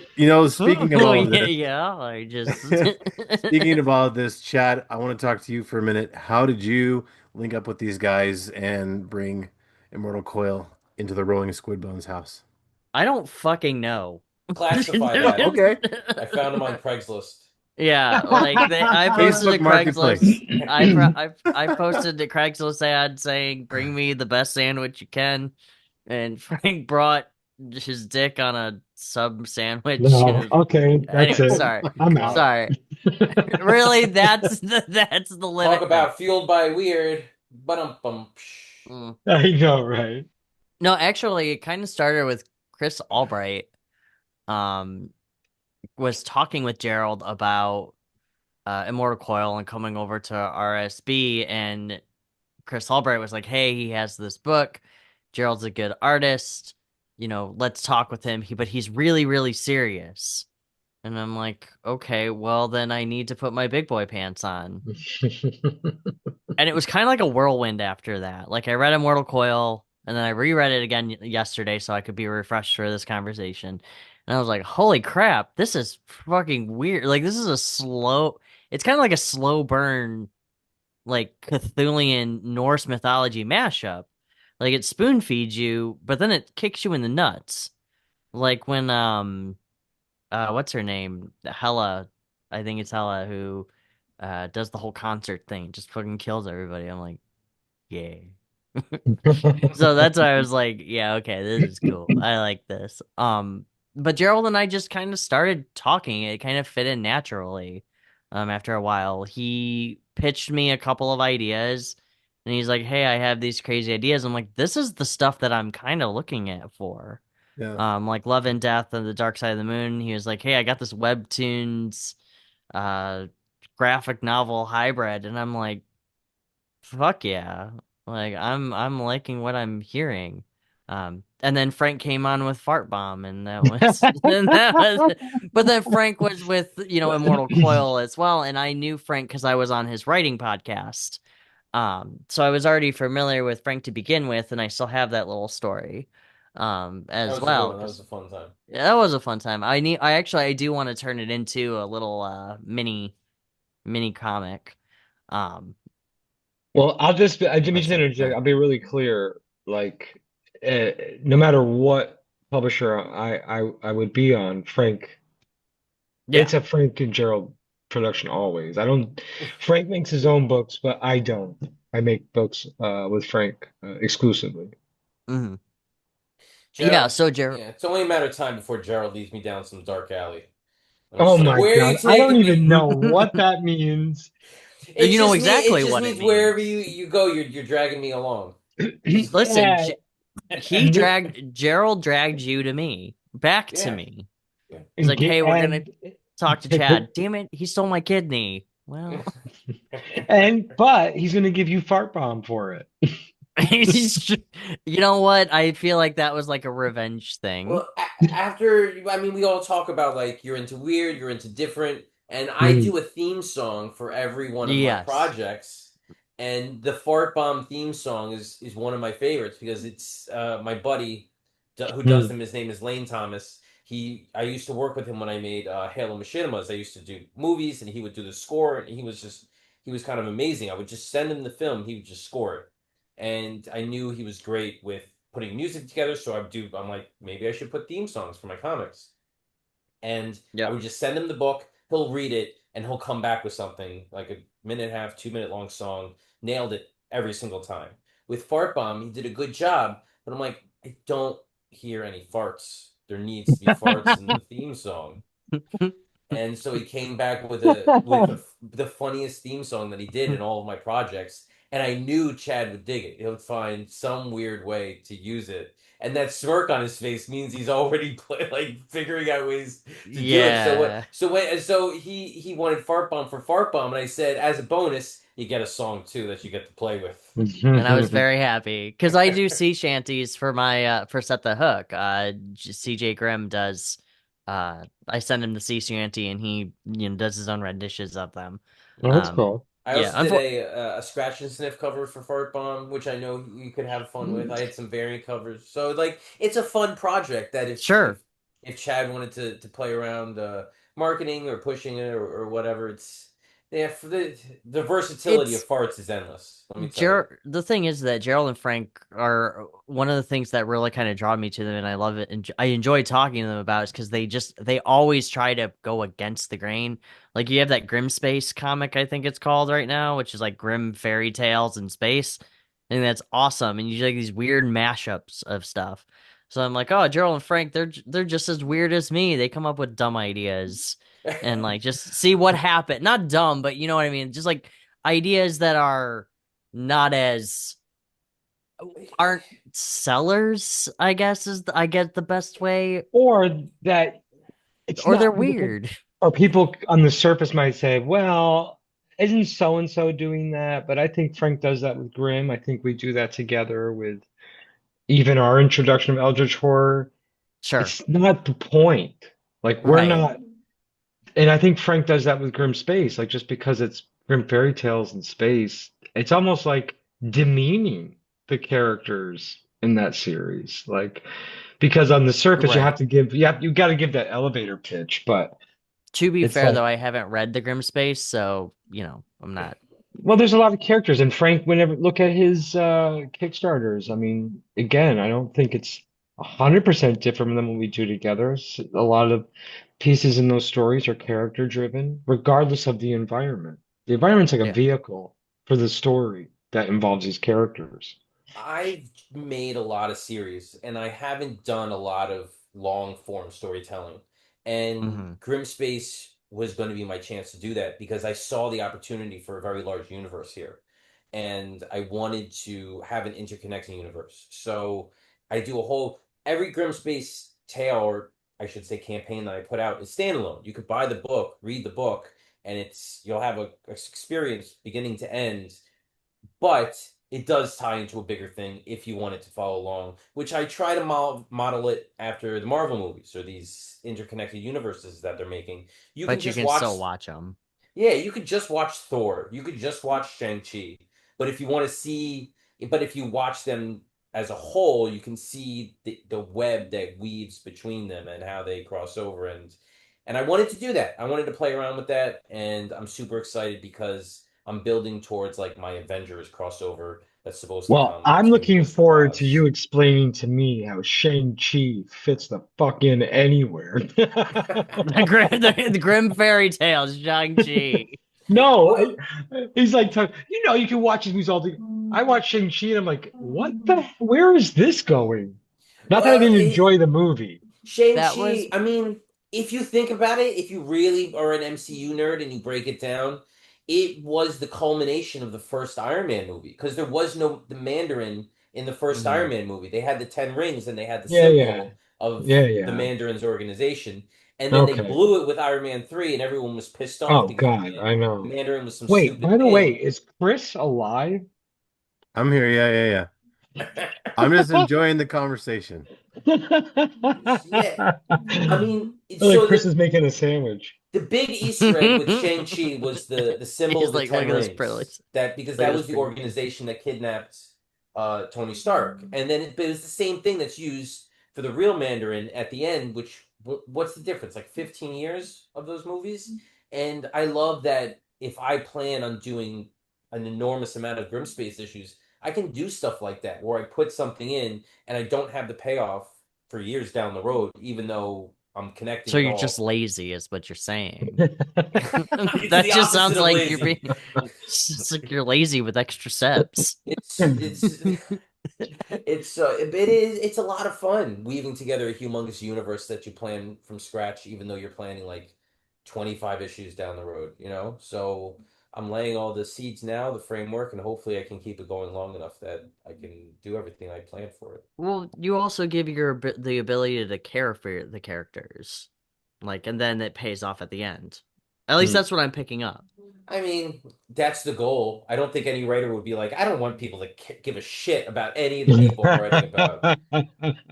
speaking of oh all of yeah, this, yeah. I just speaking of all of this, Chad, I want to talk to you for a minute. How did you link up with these guys and bring Immortal Coil into the Rolling Squid Bones house? I don't fucking know. Classify that. Okay. I found him on Craigslist. Yeah, like I posted Facebook a Craigslist. Marketplace. I posted the Craigslist ad saying, "Bring me the best sandwich you can," and Frank brought his dick on a sub sandwich. No, okay, that's Anyway, it. Oh sorry, my I'm God. out. sorry. Really, that's the limit. Talk about fueled by weird. Bum. Mm. I know, right? No, actually, it kind of started with Chris Albright. Um, was talking with Gerald about Immortal Coil and coming over to RSB, and Chris Albright was like, "Hey, he has this book. Gerald's a good artist. Let's talk with him. But he's really, really serious." And I'm like, "Okay, well then I need to put my big boy pants on." And it was kind of like a whirlwind after that. Like I read Immortal Coil, and then I reread it again yesterday so I could be refreshed for this conversation. And I was like, "Holy crap, this is fucking weird. Like this is a slow. It's kind of like a slow burn, like Cthulhian Norse mythology mashup. Like it spoon feeds you, but then it kicks you in the nuts. Like when what's her name? Hella, I think it's Hella who does the whole concert thing, just fucking kills everybody. I'm like, yeah. So that's why I was like, yeah, okay, this is cool. I like this. But Gerald and I just kind of started talking. It kind of fit in naturally. After a while, he pitched me a couple of ideas, and he's like, "Hey, I have these crazy ideas." I'm like, "This is the stuff that I'm kind of looking at for." Yeah. Like Love and Death and the Dark Side of the Moon. He was like, "Hey, I got this webtoons, uh, graphic novel hybrid," and I'm like, "Fuck yeah!" Like I'm liking what I'm hearing. And then Frank came on with Fart Bomb, and that was, and that was, but then Frank was with Immortal Coil as well, and I knew Frank because I was on his writing podcast. So I was already familiar with Frank to begin with, and I still have that little story, That as was a good well. one. That was a fun time. Yeah, that was a fun time. I do want to turn it into a little mini comic. Um, Well, I didn't mean That's to a interject. I'll be really clear. Like, no matter what publisher I would be on, Frank, yeah. it's a Frank and Gerald production always. I don't, Frank makes his own books, but I don't. I make books with Frank exclusively. hmm Yeah, Gerald, so Jer yeah, it's only a matter of time before Gerald leads me down some dark alley. I'm Oh just like, my where are you God. I don't taking even me? know what that means. you know It exactly just what it means wherever means. you go, you're dragging me along. Just Listen, Yeah, Gerald dragged you to me, back to yeah, me. yeah. He's like, "Hey, we're gonna and talk to Chad." Damn it, he stole my kidney. Well, but he's gonna give you fart bomb for it. you know what? I feel like that was like a revenge thing. Well, after I mean, we all talk about like you're into weird, you're into different, and I Mhm. do a theme song for every one of my Yes. projects, and the Fart Bomb theme song is one of my favorites because it's my buddy who does Mhm. them. His name is Lane Thomas. I used to work with him when I made Halo Machinimas. I used to do movies, and he would do the score, and he was kind of amazing. I would just send him the film, he would just score it, and I knew he was great with putting music together. So I'm like, maybe I should put theme songs for my comics. And I Yep. would just send him the book. He'll read it and he'll come back with something like a minute and a half, 2 minute long song. Nailed it every single time. With Fart Bomb, he did a good job, but I'm like, I don't hear any farts. There needs to be farts in the theme song. And so he came back with the funniest theme song that he did in all of my projects. And I knew Chad would dig it. He would find some weird way to use it. And that smirk on his face means he's already figuring out ways to do it. Yeah. So he wanted Fart Bomb for Fart Bomb, and I said, as a bonus, you get a song too that you get to play with. And I was very happy because I do sea shanties for my for Set the Hook. CJ Grimm does. I send him the sea shanty, and he does his own renditions of them. Oh, that's Um, cool. I yeah, also did a scratch and sniff cover for Fart Bomb, which I know you could have fun with. I had some variant covers, so like it's a fun project that sure. if Chad wanted to play around marketing or pushing it or whatever, it's yeah for the versatility of It's farts is endless. Let me tell you. The thing is that Gerald and Frank are one of the things that really kind of draw me to them, and I love it, and I enjoy talking to them about it because they always try to go against the grain. Like you have that Grim Space comic, I think it's called right now, which is like grim fairy tales in space, and that's awesome. And you like these weird mashups of stuff. So I'm like, oh, Gerald and Frank, they're just as weird as me. They come up with dumb ideas and like just see what happened. Not dumb, but you know what I mean. Just like ideas that are not as aren't sellers, I guess I get the best way, Or that it's or they're not, weird. or people on the surface might say, well, isn't so and so doing that? But I think Frank does that with Grimm. I think we do that together with even our introduction of Eldritch Horror. Sure. It's not the point. Like, we're Right. not, and I think Frank does that with Grim Space. Like, just because it's Grim Fairy Tales in space, it's almost like demeaning the characters in that series. Like, because on the surface, you have Right. to give, you got to give that elevator pitch, but To be it's fair though, like, I haven't read the Grim Space, so I'm not well, there's a lot of characters, and Frank, whenever look at his Kickstarters, I mean, again, I don't think it's 100% different than what we do together. A lot of pieces in those stories are character driven, regardless of the environment. The environment's like a yeah. vehicle for the story that involves these characters. I've made a lot of series, and I haven't done a lot of long form storytelling. And hmm Grimspace was going to be my chance to do that because I saw the opportunity for a very large universe here. and I wanted to have an interconnecting universe. So I do a whole every Grimspace tale, or I should say campaign that I put out is standalone. You could buy the book, read the book, and you'll have a experience beginning to end, but it does tie into a bigger thing if you want it to follow along, which I try to model it after the Marvel movies or these interconnected universes that they're making. You can But you just can watch, still watch them. yeah, you could just watch Thor, you could just watch Shang-Chi, but if you want to see, but if you watch them as a whole, you can see the web that weaves between them and how they cross over, and I wanted to do that. I wanted to play around with that, and I'm super excited because I'm building towards like my Avengers crossover that's supposed to Well, come. I'm That's going to be looking Wizard of forward to Oz. you explaining to me how Shang-Chi fits the fuck in anywhere. The Grim Fairy Tales, Shang-Chi. No, Well, he's like, you can watch his movies all the. I watch Shang-Chi and I'm like, where is this going? Not that I well, didn't enjoy the movie. That was Shang-Chi, I mean, if you think about it, if you really are an MCU nerd and you break it down, it was the culmination of the first Iron Man movie because there was no the Mandarin in the first mhm. Iron Man movie. They had the 10 rings and they had the Yeah, yeah, symbol of yeah, the yeah. Mandarin's organization. And then they Okay. blew it with Iron Man 3 and everyone was pissed off Oh because God, I The know. Mandarin was some Wait, stupid by the way, thing. is Chris alive? I'm here. Yeah, yeah, yeah. I'm just enjoying the conversation. Yeah. I mean, Like so Chris is making a sandwich. the big Easter egg with Shang-Chi was the symbol He's of the like, Ten look at this Rings. privilege. That because Look at that this was the privilege. organization that kidnapped Tony Stark, and then it was the same thing that's used for the real Mandarin at the end. Which what's the difference? Like 15 years of those movies, and I love that. If I plan on doing an enormous amount of Grimspace issues, I can do stuff like that where I put something in and I don't have the payoff for years down the road, even though I'm connecting So it you're just all. lazy, is what you're saying. It's That the just opposite sounds of like you're lazy. being. It's like you're lazy with extra steps. It's a lot of fun weaving together a humongous universe that you plan from scratch, even though you're planning like 25 issues down the road, you know? So I'm laying all the seeds now, the framework, and hopefully I can keep it going long enough that I can do everything I planned for it. Well, you also give the ability to care for the characters, like, and then it pays off at the end. At least Hmm. that's what I'm picking up. I mean, that's the goal. I don't think any writer would be like, I don't want people to give a shit about any of the people I'm writing about.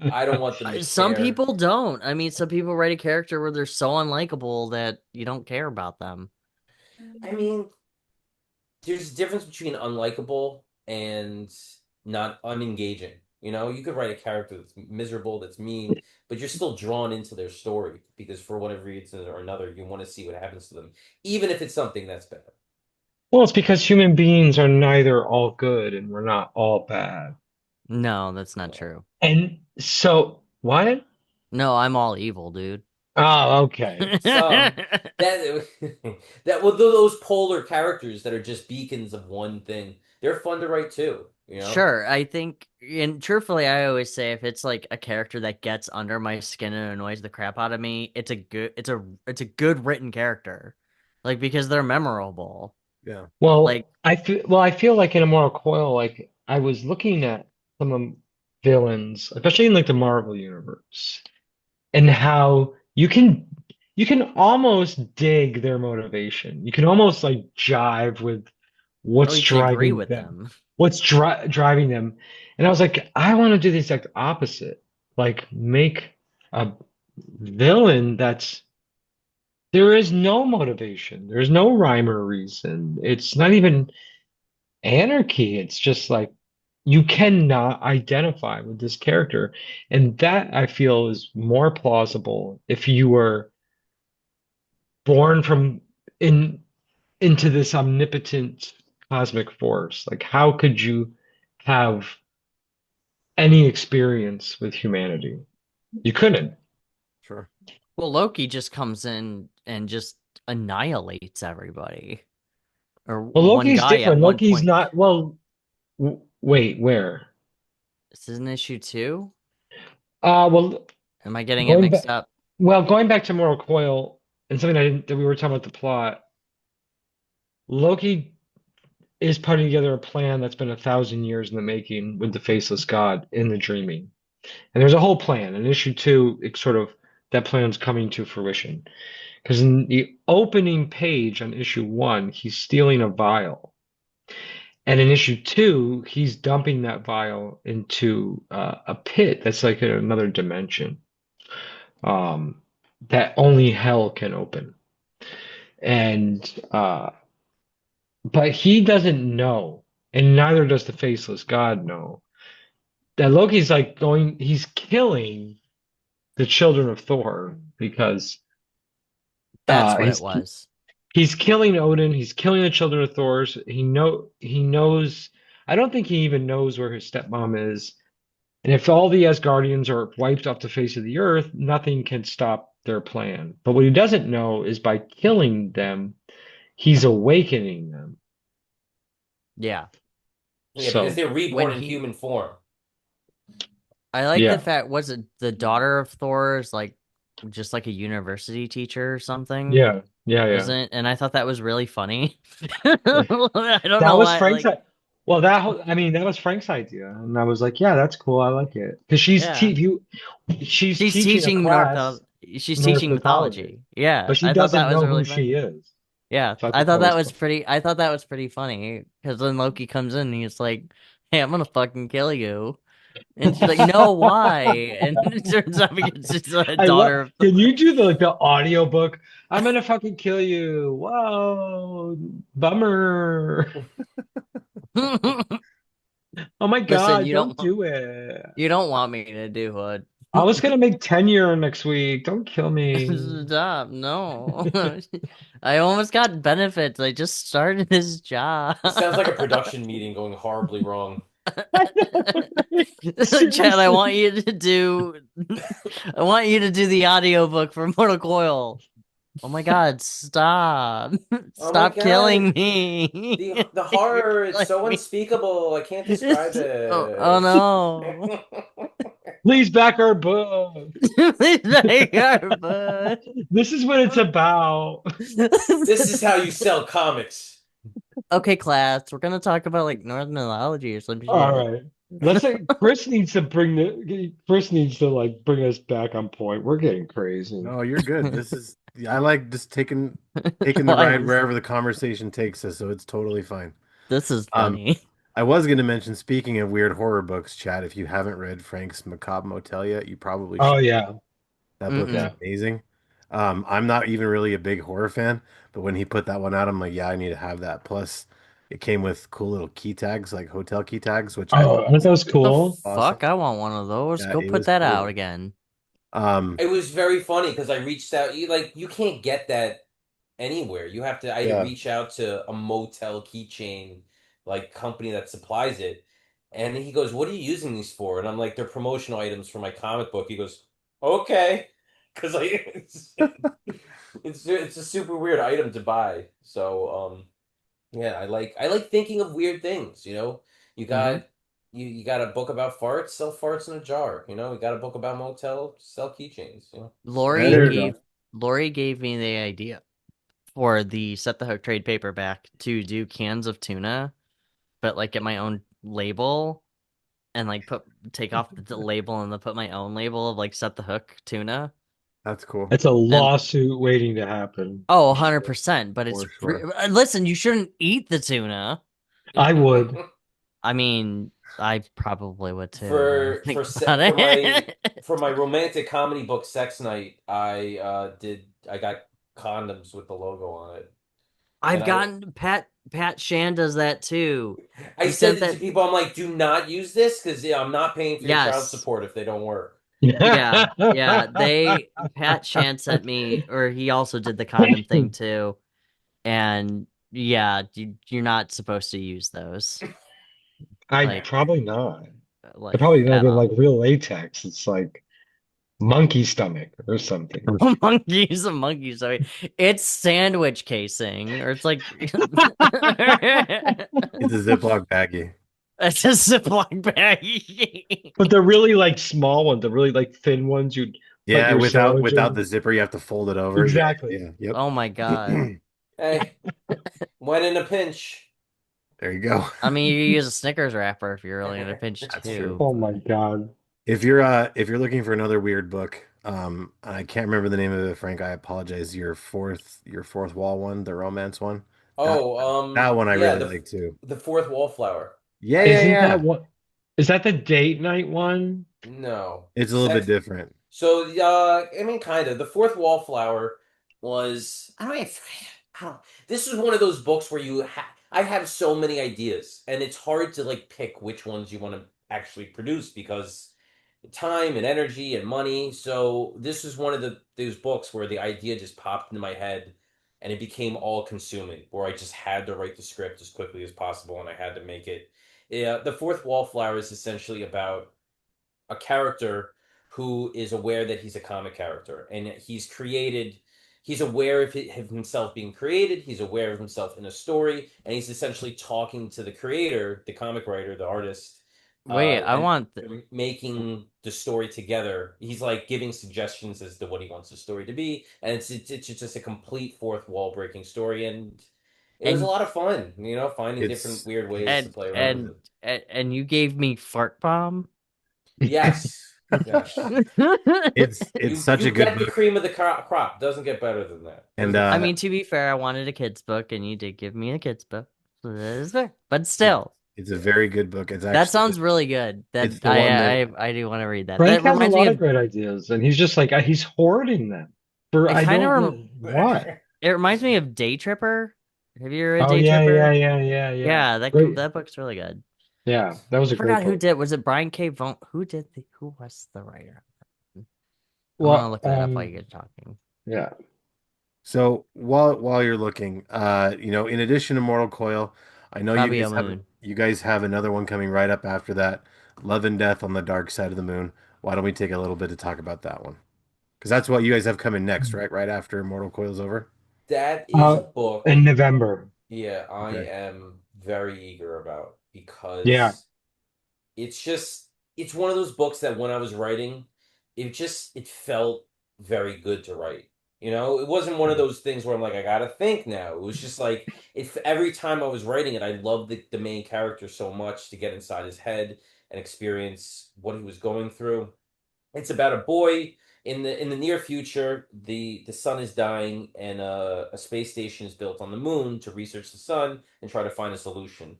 I don't want them to Some care. people don't. I mean, some people write a character where they're so unlikable that you don't care about them. I mean, there's a difference between unlikable and not unengaging. You know, you could write a character that's miserable, that's mean, but you're still drawn into their story because for whatever reason or another, you want to see what happens to them, even if it's something that's bad. Well, it's because human beings are neither all good and we're not all bad. No, that's not Yeah. true. And so, what? No, I'm all evil, dude. Oh, okay. Some that that well, those polar characters that are just beacons of one thing, they're fun to write too. You know. Sure, I think, and truthfully, I always say if it's like a character that gets under my skin and annoys the crap out of me, it's a good written character, like because they're memorable. Yeah. Like, I feel like in Immortal Coil, like I was looking at some of villains, especially in like the Marvel universe, and how you can almost dig their motivation. You can almost like jive with oh, what's you can agree driving with them, them. driving them. And I was like, I want to do the exact opposite. Like make a villain that's there is no motivation. There's no rhyme or reason. It's not even anarchy. It's just like you cannot identify with this character. And that I feel is more plausible if you were born from in into this omnipotent cosmic force. Like how could you have any experience with humanity? You couldn't. Sure. Well, Loki just comes in and just annihilates everybody, or Well, one Loki's guy at different. one Loki's point. not, well, wait, where? Is this an issue two? Well, Am I getting it going mixed back, up? going back to Moral Coil and something that we were talking about the plot, Loki is putting together a plan that's been 1,000 years in the making with the faceless god in the dreaming. And there's a whole plan. In issue 2, it's sort of that plan's coming to fruition. Because in the opening page on issue 1, he's stealing a vial. And in issue 2, he's dumping that vial into a pit that's like in another dimension that only hell can open. And but he doesn't know, and neither does the faceless god know, that Loki's like he's killing the children of Thor because That's what it he's was. he's killing Odin, he's killing the children of Thor. He knows. I don't think he even knows where his stepmom is. And if all the Asgardians are wiped off the face of the earth, nothing can stop their plan. But what he doesn't know is by killing them, he's awakening them. Yeah. Yeah, So because they're reborn when in he- human form. I like Yeah. the fact, was it the daughter of Thor is like just like a university teacher or something? yeah. Wasn't it? And I thought that was really funny. I don't That know was why. Frank's. Like, Well, that was Frank's idea, and I was like, "Yeah, that's cool. I like it." Because she's Yeah. she's she's teaching a class, she's Norse teaching mythology. Yeah, but she I thought that doesn't was know really who she funny. is. Yeah, So I I thought thought that that was was cool. pretty. I thought that was pretty funny because then Loki comes in and he's like, "Hey, I'm gonna fucking kill you," and she's like, "No, why?" And it turns out because she's a I love. daughter of Can Thor. you do the audiobook? I'm gonna fucking kill you. Whoa, bummer. Oh my Listen, God, don't do it. you don't want me to do Hood. I was gonna make tenure next week. Don't kill me. Stop, no. I almost got benefits. I just started this job. It sounds like a production meeting going horribly wrong. I know. Chad, I Seriously. want you to do the audiobook for Immortal Coil. Oh my god, stop. Oh my Stop killing God. me. The horror, it's Like so me. unspeakable. I can't describe it. Oh no. Please back our book. This is what it's about. This is how you sell comics. Okay, class, we're gonna talk about like Northern mythology or some shit. All right. Let's say Chris needs to bring like bring us back on point. We're getting crazy. No, you're good. I like just taking the Why ride is- wherever the conversation takes us, so it's totally fine. This is Um, funny. I was going to mention, speaking of weird horror books, Chad, if you haven't read Frank's Macabre Motel yet, you probably Oh should. yeah. That book is Yeah. amazing. I'm not even really a big horror fan, but when he put that one out, I'm like, yeah, I need to have that. Plus, it came with cool little key tags, like hotel key tags, which I Oh, thought I thought that was The cool. awesome. fuck? I want one of those. Yeah, Go it put was that out cool. again. It was very funny because I reached out. You can't get that anywhere. You have to. I had to Yeah. reach out to a motel keychain like company that supplies it, and he goes, "What are you using these for?" And I'm like, "They're promotional items for my comic book." He goes, "Okay," because it's a super weird item to buy. So yeah, I like thinking of weird things. You got you got a book about farts, sell farts in a jar. You got a book about motel, sell keychains. Lori There you gave go. Lori gave me the idea for the Set the Hook trade paperback to do cans of tuna, but like get my own label and like take off the label and then put my own label of like Set the Hook tuna. That's cool. It's a lawsuit waiting to happen. Oh, 100%, but it's For sure. listen, you shouldn't eat the tuna. I would. I mean, I probably would too. For Think for se- about for my it. for my romantic comedy book Sex Night, I got condoms with the logo on it. I've And gotten Pat Shan does that too. I He said said it to that- people, I'm like, do not use this because I'm not paying for your child Yes. support if they don't work. Yeah. Pat Shan sent me, or he also did the condom thing too. And yeah, you're not supposed to use those. Like- Probably not. Like They're probably not at even all. like real latex. It's like monkey stomach or something. A monkey. So it's sandwich casing, or it's like It's a Ziploc baggie. it's a Ziploc bag. But they're really like small ones, the really like thin ones you'd Yeah, your without sandwich without in. the zipper, you have to fold it over. Exactly. Yeah. Yep. Oh my god. Hey, when in a pinch. There you go. I mean, you can use a Snickers wrapper if you're really in a pinch That's true. too. Oh my God. If you're looking for another weird book, I can't remember the name of it, Frank. I apologize. Your fourth wall one, the romance one. That Oh, that one I yeah, really like too. the fourth wallflower. Yeah, yeah, Isn't that yeah. what? Is that the date night one? No, It's a little bit different. So, I mean, kind of. The fourth wallflower was I don't know. I don't. This is one of those books where I have so many ideas, and it's hard to like pick which ones you want to actually produce because time and energy and money. So this is one of those books where the idea just popped into my head, and it became all consuming. Where I just had to write the script as quickly as possible, and I had to make it. Yeah, the fourth wallflower is essentially about a character who is aware that he's a comic character and he's aware of himself being created, he's aware of himself in a story, and he's essentially talking to the creator, the comic writer, the artist, Wait, I and want making the story together. He's like giving suggestions as to what he wants the story to be, and it's just a complete fourth wall breaking story, and it was a and lot of fun, finding different It's weird ways to and play around with and it. and you gave me fart bomb. Yes, yes. it's such You a good get the book. cream of the crop. Doesn't get better than that. And I mean, to be fair, I wanted a kid's book, and you did give me a kid's book, so that is fair. But still, it's a very good book. It's that actually sounds really good. it's That the one that I do want to read that. Frank That has a reminds me lot of of great ideas, and he's just like he's hoarding them for it. I Kind of don't know what. it reminds me of Day Tripper. Have you ever read Oh Day yeah, yeah, Tripper? yeah, yeah, yeah. Yeah, Great. that book's really good. Yeah, that was I a great forgot who book. did. Was it Brian K. Vaughan? Who was the writer? I'm gonna Well, look that up while you're talking. yeah. so while you're looking, in addition to Mortal Coil, I know Probably a moon. you guys have another one coming right up after that, Love and Death on the Dark Side of the Moon. Why don't we take a little bit to talk about that one? Because that's what you guys have coming next, right? Right after Mortal Coil's over. That is a Uh, book, in November. yeah, I Okay. am very eager about Yeah. because it's one of those books that when I was writing, it felt very good to write. It wasn't one of those things where I'm like, I gotta think now. It was just like if every time I was writing it, I loved the main character so much to get inside his head and experience what he was going through. It's about a boy in the near future. The sun is dying, and a space station is built on the moon to research the sun and try to find a solution.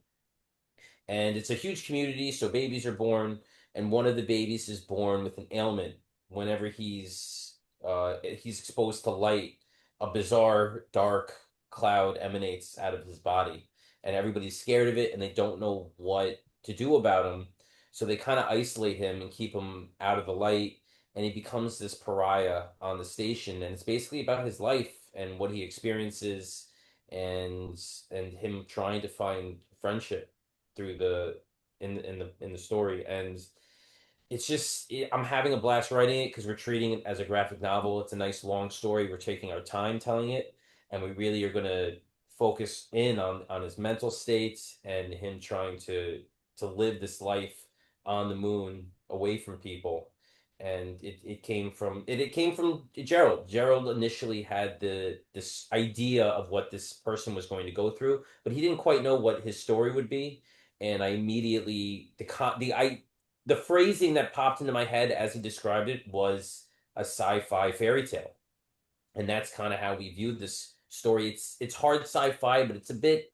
And it's a huge community, so babies are born, and one of the babies is born with an ailment. Whenever he's exposed to light, a bizarre dark cloud emanates out of his body, and everybody's scared of it, and they don't know what to do about him. So they kind of isolate him and keep him out of the light, and he becomes this pariah on the station. And it's basically about his life and what he experiences, and him trying to find friendship through the story. And I'm having a blast writing it because we're treating it as a graphic novel. It's a nice long story. We're taking our time telling it, and we really are going to focus in on his mental states and him trying to live this life on the moon away from people. And it came from Gerald. Gerald initially had this idea of what this person was going to go through, but he didn't quite know what his story would be. And I immediately the phrasing that popped into my head as he described it was a sci-fi fairy tale, and that's kind of how we viewed this story. It's hard sci-fi, but it's a bit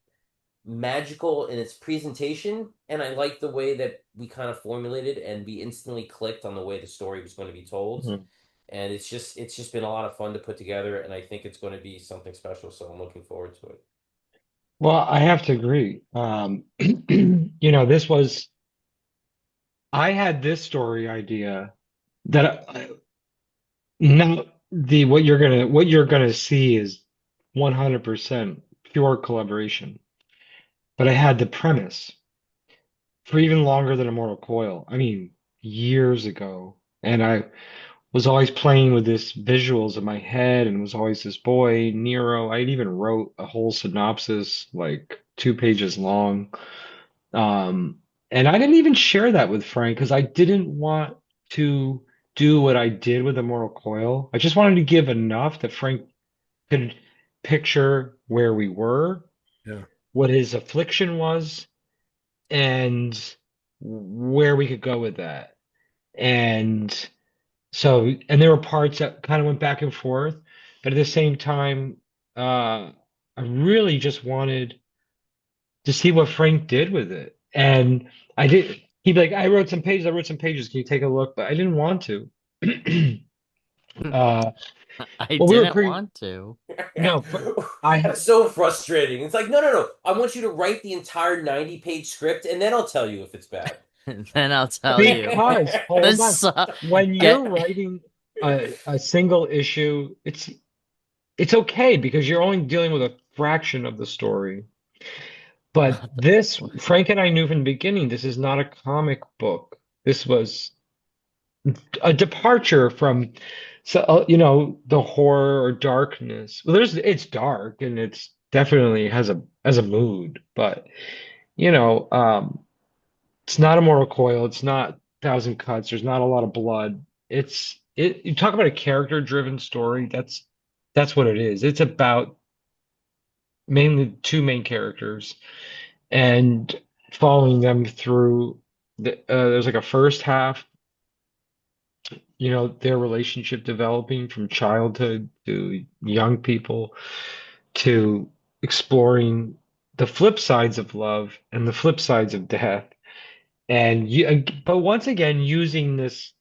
magical in its presentation, and I like the way that we kind of formulated, and we instantly clicked on the way the story was going to be told. Mhm. And it's just been a lot of fun to put together, and I think it's going to be something special. So I'm looking forward to it. Well, I have to agree. This was I had this story idea that now the what you're gonna see is 100% pure collaboration. But I had the premise for even longer than Immortal Coil. I mean, years ago, and I was always playing with this visuals in my head, and was always this boy Nero. I even wrote a whole synopsis, like 2 pages long. Um, and I didn't even share that with Frank because I didn't want to do what I did with Immortal Coil. I just wanted to give enough that Frank could picture where we were. Yeah. what his affliction was and where we could go with that. And so, and there were parts that kind of went back and forth, but at the same time, I really just wanted to see what Frank did with it. And I did, he'd be like, I wrote some pages, can you take a look? But I didn't want to. Uh, I well, we were didn't pretty, want to. no, I, That's so frustrating. It's like, no, no, no. I want you to write the entire 90-page script and then I'll tell you if it's bad. Then I'll tell you. because, hold on, This when you're get writing a single issue, it's okay because you're only dealing with a fraction of the story. But this, Frank and I knew from the beginning, this is not a comic book. This was a departure from, so the horror or darkness. Well, it's dark and it's definitely has a mood, but you know, it's not Immortal Coil. It's not Thousand Cuts. There's not a lot of blood. You talk about a character-driven story. That's what it is. It's about mainly two main characters and following them through there's like a first half, their relationship developing from childhood to young people to exploring the flip sides of love and the flip sides of death. But once again, using this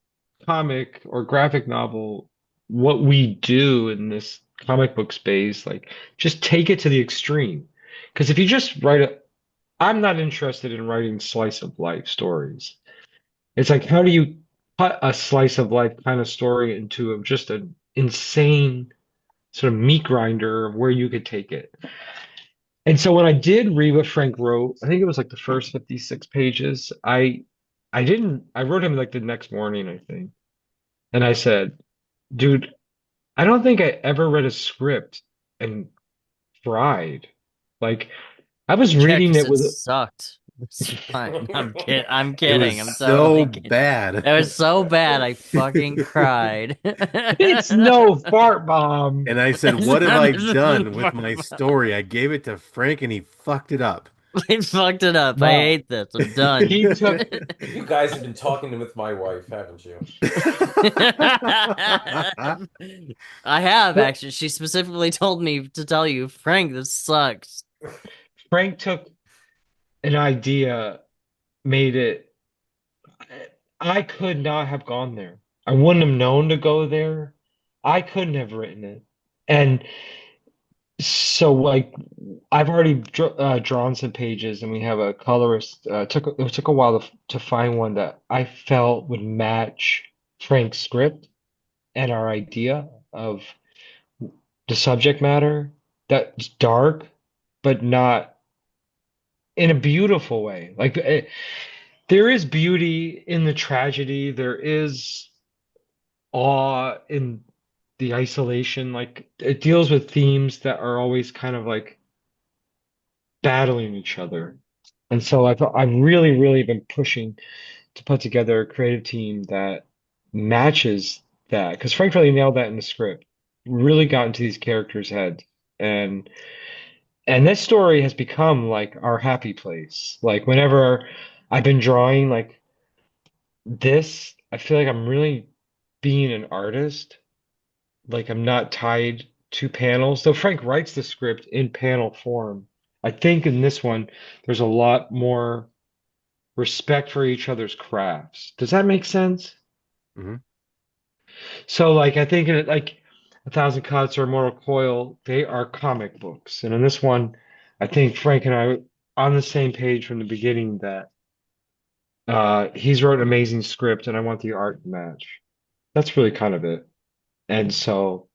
comic or graphic novel, what we do in this comic book space, like just take it to the extreme. Because if you just I'm not interested in writing slice of life stories. It's like, how do you cut a slice of life kind of story into just an insane sort of meat grinder of where you could take it? And so when I did read what Frank wrote, I think it was like the first 56 pages. I wrote him like the next morning, I think. And I said, dude, I don't think I ever read a script and cried. Like I was yeah, reading because it it with sucked. It's fine. I'm kidding. I'm It kidding. was I'm so totally kidding. bad. It was so bad I fucking cried. it's no fart bomb. And I said, It's "What have not I a done with my story?" I gave it to Frank and he fucked it up. I fucked it up. I No. hate this. I'm done. He took You guys have been talking with my wife, haven't you? I have actually. She specifically told me to tell you, Frank, this sucks. Frank took an idea, made it. I could not have gone there. I wouldn't have known to go there. I couldn't have written it. And so, like, I've already drawn some pages, and we have a colorist. It took a while to find one that I felt would match Frank's script and our idea of the subject matter. That's dark, but not in a beautiful way. Like there is beauty in the tragedy. There is awe in the isolation. Like it deals with themes that are always kind of like battling each other. And so I've really, really been pushing to put together a creative team that matches that. Because Frank really nailed that in the script. Really got into these characters' heads. And this story has become like our happy place. Like whenever I've been drawing like this, I feel like I'm really being an artist. Like I'm not tied to panels. Though Frank writes the script in panel form. I think in this one, there's a lot more respect for each other's crafts. Does that make sense? Mhm. So like I think in like A Thousand Cuts or Immortal Coil, they are comic books. And in this one, I think Frank and I are on the same page from the beginning that he's wrote an amazing script and I want the art to match. That's really kind of it. And so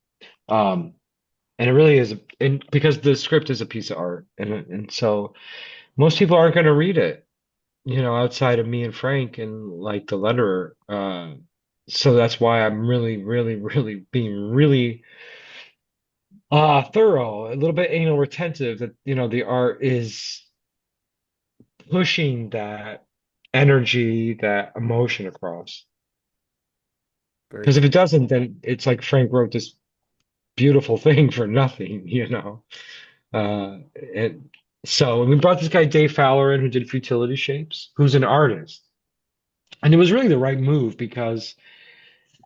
um and it really is and because the script is a piece of art and so most people aren't going to read it, outside of me and Frank and like the letterer. So that's why I'm really, really, really being really thorough, a little bit anal retentive that the art is pushing that energy, that emotion across. Very Because if cool. it doesn't, then it's like Frank wrote this beautiful thing for nothing. Uh, and So we brought this guy Dave Fowler in who did Futility Shapes, who's an artist. And it was really the right move because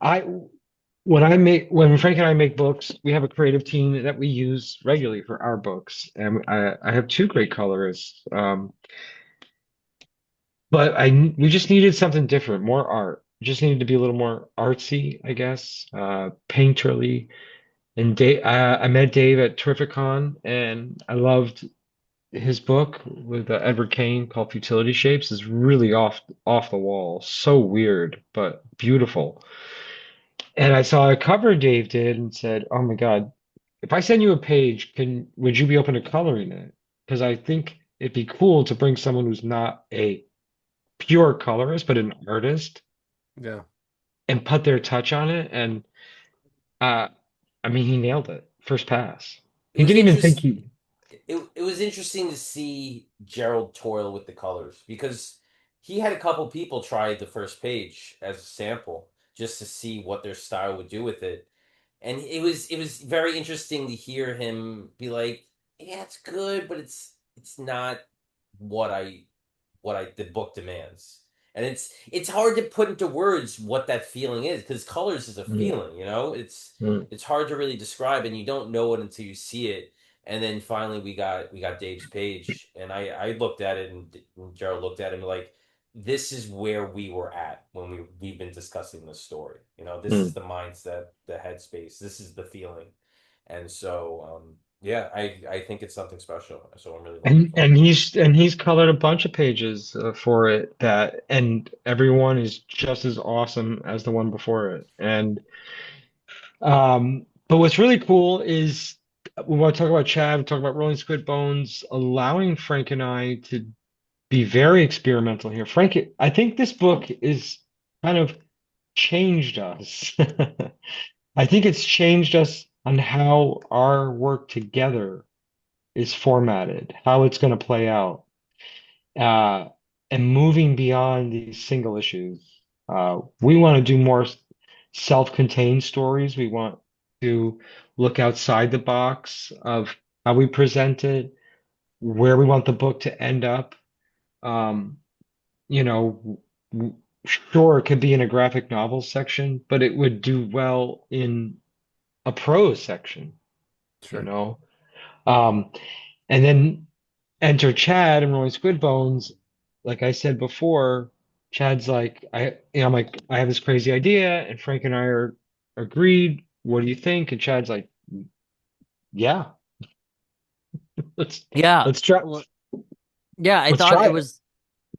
I when Frank and I make books, we have a creative team that we use regularly for our books. And I have two great colorists. But we just needed something different, more art. Just needed to be a little more artsy, I guess, painterly. And I met Dave at Terrificon, and I loved his book with Edward Kane called Futility Shapes. Is really off the wall, so weird but beautiful. And I saw a cover Dave did and said, "Oh my God, if I send you a page, can would you be open to coloring it? Because I think it'd be cool to bring someone who's not a pure colorist, but an artist Yeah. and put their touch on it." And uh, I mean, he nailed it first pass. It He was didn't even think interest he. it was interesting to see Gerald toil with the colors because he had a couple people try the first page as a sample just to see what their style would do with it. And it was very interesting to hear him be like, "Yeah, it's good, but it's not what I the book demands." And it's hard to put into words what that feeling is because colors is a Mm, feeling, you know? mm, It's hard to really describe and you don't know it until you see it. And then finally we got Dave's page and I looked at it and Gerald looked at it and like this is where we were at when we've been discussing this story. You know, this is mm. the mindset, the headspace, this is the feeling. And so yeah, I think it's something special. So I'm really looking forward to it. And he's colored a bunch of pages for it that and everyone is just as awesome as the one before it. And but what's really cool is we want to talk about Chad, we talk about Rolling Squid Bones, allowing Frank and I to be very experimental here. Frank, I think this book is kind of changed us. I think it's changed us on how our work together is formatted, how it's going to play out, uh, and moving beyond these single issues. We want to do more self-contained stories. We want to look outside the box of how we present it, where we want the book to end up. Um, you know, sure, it could be in a graphic novel section, but it would do well in a prose section, you Sure. know. Um, and then enter Chad and Rolling Squid Bones. Like I said before, Chad's like, I'm like, I have this crazy idea, and Frank and I are agreed. What do you think? And Chad's like, yeah, let's Yeah. let's try Well, yeah, I let's thought try it it. was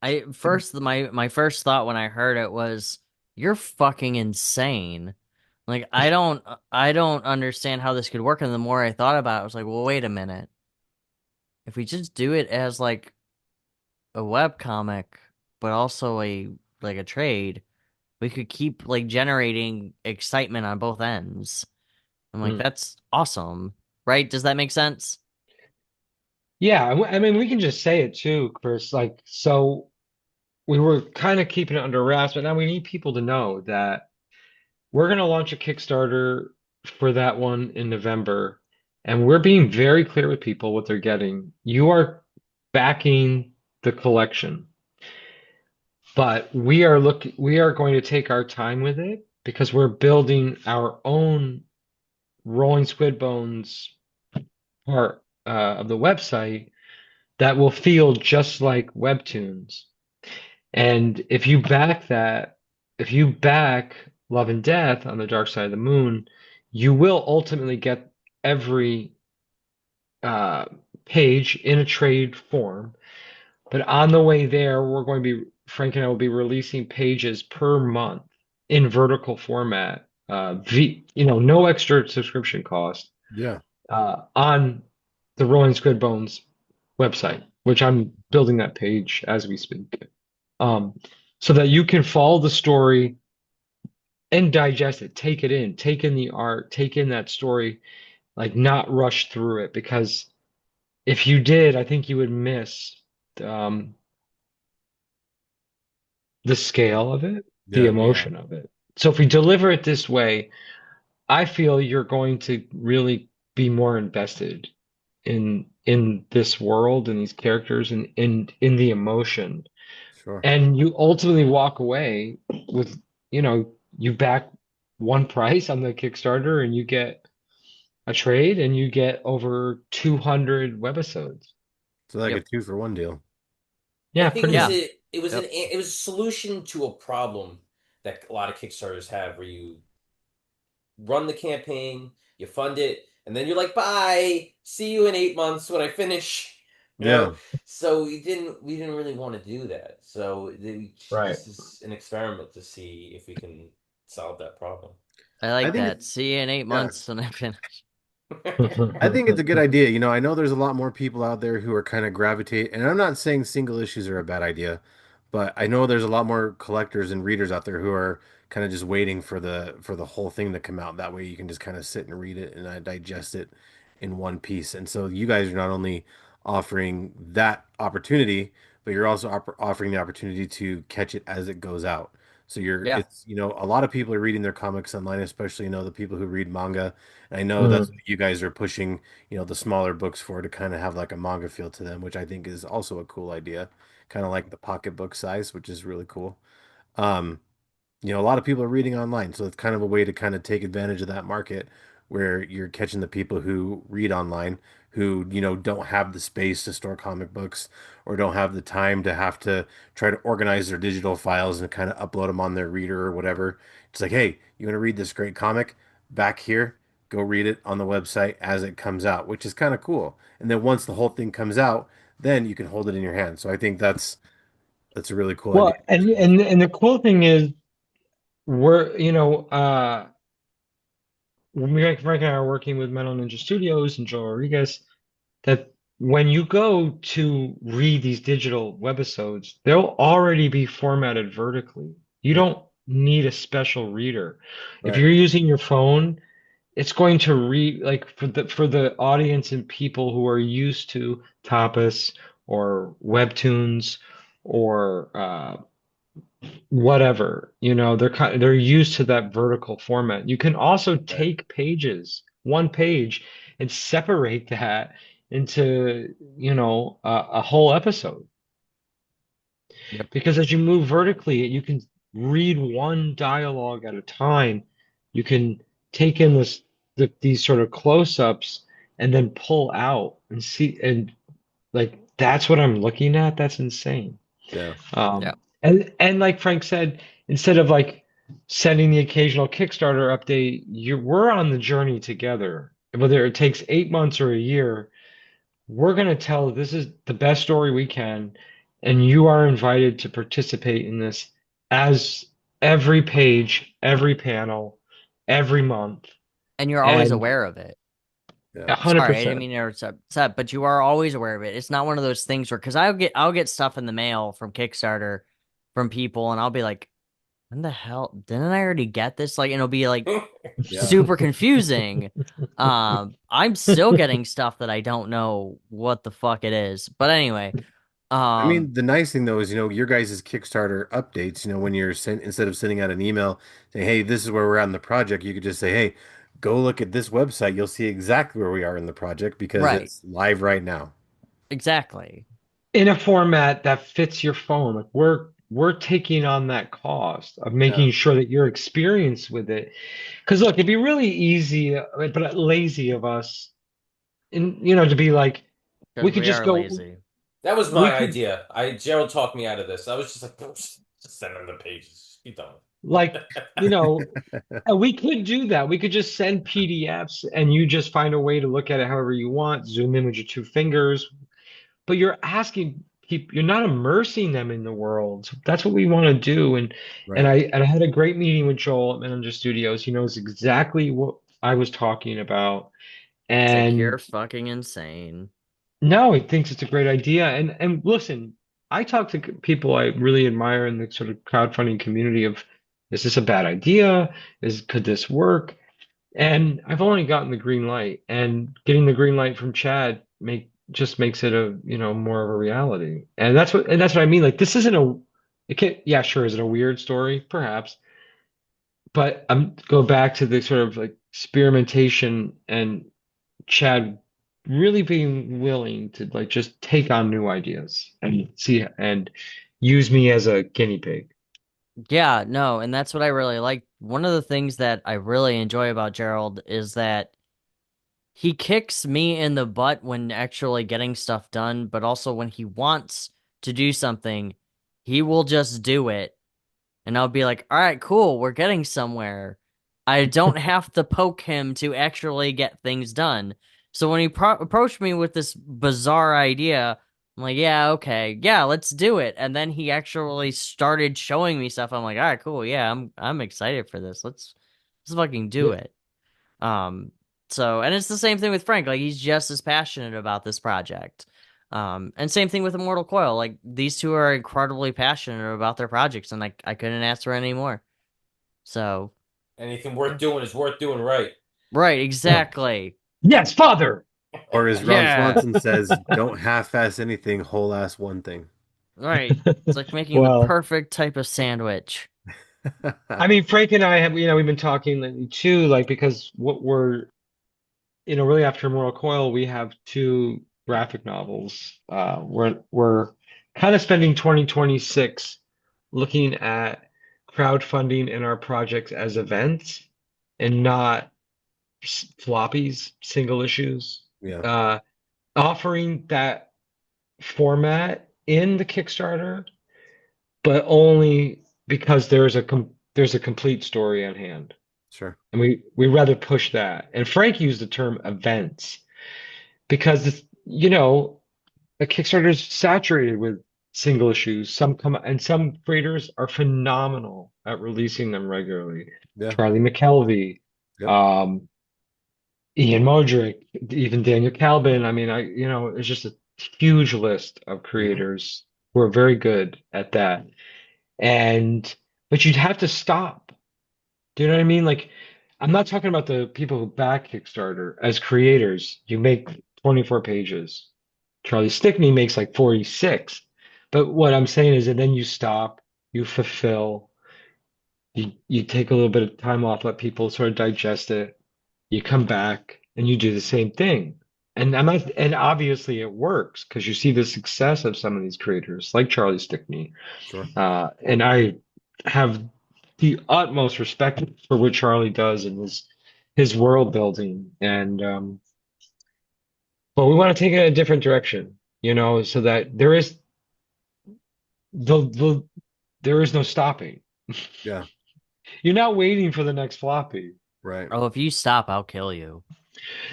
I first my first thought when I heard it was you're fucking insane. Like I don't understand how this could work and the more I thought about it, I was like, "Well, wait a minute. If we just do it as like a web comic but also a trade, we could keep like generating excitement on both ends." I'm like, Mm. "That's awesome." Right? Does that make sense? Yeah, I mean, we can just say it too, Chris. Like, so we were kind of keeping it under wraps, but now we need people to know that we're going to launch a Kickstarter for that one in November, and we're being very clear with people what they're getting. You are backing the collection, but we are going to take our time with it because we're building our own Rolling Squid Bones part of the website that will feel just like webtoons. And if you back Love and Death on the Dark Side of the Moon, you will ultimately get every uh, page in a trade form. But on the way there, Frank and I will be releasing pages per month in vertical format, no extra subscription cost, Yeah. on the Rolling Squid Bones website, which I'm building that page as we speak. Um, so that you can follow the story and digest it, take it in, take in the art, take in that story, like not rush through it. Because if you did, I think you would miss um, the scale of it, the Yeah. emotion of it. So if we deliver it this way, I feel you're going to really be more invested in this world and these characters and in the emotion. Sure. And you ultimately walk away with, you back one price on the Kickstarter and you get a trade and you get over 200 webisodes. So like a Yep. 2-for-1 deal. I Yeah, think pretty it was Yeah. much. Yep. it was a solution to a problem that a lot of Kickstarters have, where you run the campaign, you fund it, and then you're like, bye, see you in 8 months when I finish. You Yeah. know, so we didn't really want to do that. So Right. this is an experiment to see if we can solve that problem. I I like think that. it's See you in eight yeah. months when I finish. I think it's a good idea. I know there's a lot more people out there who are kind of gravitate, and I'm not saying single issues are a bad idea, but I know there's a lot more collectors and readers out there who are kind of just waiting for the whole thing to come out. That way you can just kind of sit and read it and digest it in one piece. And so you guys are not only offering that opportunity, but you're also offering the opportunity to catch it as it goes out. So Yeah. a lot of people are reading their comics online, especially, the people who read manga. I know that's Mm. what you guys are pushing, the smaller books for to kind of have like a manga feel to them, which I think is also a cool idea. Kind of like the pocketbook size, which is really cool. Um, a lot of people are reading online, so it's kind of a way to kind of take advantage of that market where you're catching the people who read online who, don't have the space to store comic books or don't have the time to have to try to organize their digital files and kind of upload them on their reader or whatever. It's like, hey, you want to read this great comic back here? Go read it on the website as it comes out, which is kind of cool. And then once the whole thing comes out, then you can hold it in your hand. So I think that's a really cool idea. Well, and the cool thing is we're, when Frank and I are working with Metal Ninja Studios and Joe Rodriguez, that when you go to read these digital webisodes, they'll already be formatted vertically. You Yeah, don't need a special reader. If right. you're using your phone, it's going to read like for the audience and people who are used to Tapas or webtoons or whatever, they're used to that vertical format. You can also Right. take pages, one page, and separate that into, a whole episode. Yep. Because as you move vertically, you can read one dialogue at a time. You can take in these sort of close-ups and then pull out and see, and like that's what I'm looking at. That's insane. Yeah. Yeah. And like Frank said, instead of like sending the occasional Kickstarter update, we're on the journey together. Whether it takes 8 months or a year, we're going to tell this is the best story we can, and you are invited to participate in this as every page, every panel, every month, And you're always and aware of it. Yeah. 'Sorry, I didn't 100%. mean to interrupt, but you are always aware of it. It's not one of those things where, because I'll get stuff in the mail from Kickstarter from people, and I'll be like, when the hell didn't I already get this? Like, and it'll be like Yeah. super confusing. I'm still getting stuff that I don't know what the fuck it is. But anyway, I um, mean, the nice thing though is, your guys' Kickstarter updates, when you're instead of sending out an email saying, hey, this is where we're at in the project, you could just say, hey, go look at this website. You'll see exactly where we are in the project because right, it's live right now. exactly. In a format that fits your phone. Like we're taking on that cost of Yeah. making sure that your experience with it. Because look, it'd be really easy, but lazy of us, to be like, we Because could we just are go. lazy. That was We my could idea. Gerald talked me out of this. I was just like, just send them the pages. Be done. like, we could do that. We could just send PDFs, and you just find a way to look at it however you want. Zoom in with your two fingers, but you're asking people, you're not immersing them in the world. So that's what we want to do. And Right. I had a great meeting with Joel at Ninja Studios. He knows exactly what I was talking about. It's like you're And fucking insane. no, he thinks it's a great idea. And listen, I talk to people I really admire in the sort of crowdfunding community of, is this a bad idea? Could this work? And I've only gotten the green light, and getting the green light from Chad just makes it a, more of a reality. And that's what I mean. Like this isn't it can yeah, sure, is it a weird story? Perhaps. But I'm go back to the sort of like experimentation and Chad really being willing to like just take on new ideas and see and use me as a guinea pig. Yeah, no, and that's what I really like. One of the things that I really enjoy about Gerald is that he kicks me in the butt when actually getting stuff done, but also when he wants to do something, he will just do it. And I'll be like, all right, cool, we're getting somewhere. I don't have to poke him to actually get things done. So when he approached me with this bizarre idea, I'm like, yeah, okay, yeah, let's do it. And then he actually started showing me stuff. I'm like, all right, cool, yeah, I'm excited for this. Let's fucking do Yeah. it. Um, so, and it's the same thing with Frank. Like, he's just as passionate about this project. And same thing with Immortal Coil. Like, these two are incredibly passionate about their projects, and I couldn't ask for any more. So, Anything worth doing is worth doing right. right, Yeah. exactly. Yes, father. Or as Ron Yeah, Swanson says, don't half-ass anything, whole-ass one thing. right. It's like making the Well, perfect type of sandwich. I mean, Frank and I have, we've been talking lately too, like because what we're, really after Immortal Coil, we have two graphic novels. We're kind of spending 2026 looking at crowdfunding in our projects as events and not floppies, single issues. Yeah, Uh, Offering that format in the Kickstarter, but only because there's a complete story at hand. sure. And we rather push that. And Frank used the term events because it's, a Kickstarter is saturated with single issues. Some come and some creators are phenomenal at releasing them regularly. Yeah, Charlie McKelvey, yep. um, Ian Modric, even Daniel Calvin. I mean, it's just a huge list of Hmm. creators who are very good at that. And but you'd have to stop. Do you know what I mean? Like, I'm not talking about the people who back Kickstarter as creators. You make 24 pages. Charlie Stickney makes like 46. But what I'm saying is that then you stop, you fulfill, you take a little bit of time off, let people sort of digest it. You come back and you do the same thing. And obviously it works because you see the success of some of these creators like Charlie Stickney. Sure. And I have the utmost respect for what Charlie does and his world building. And but we want to take it in a different direction, so that the there is no stopping. Yeah, You're not waiting for the next floppy. right. Oh, if you stop, I'll kill you.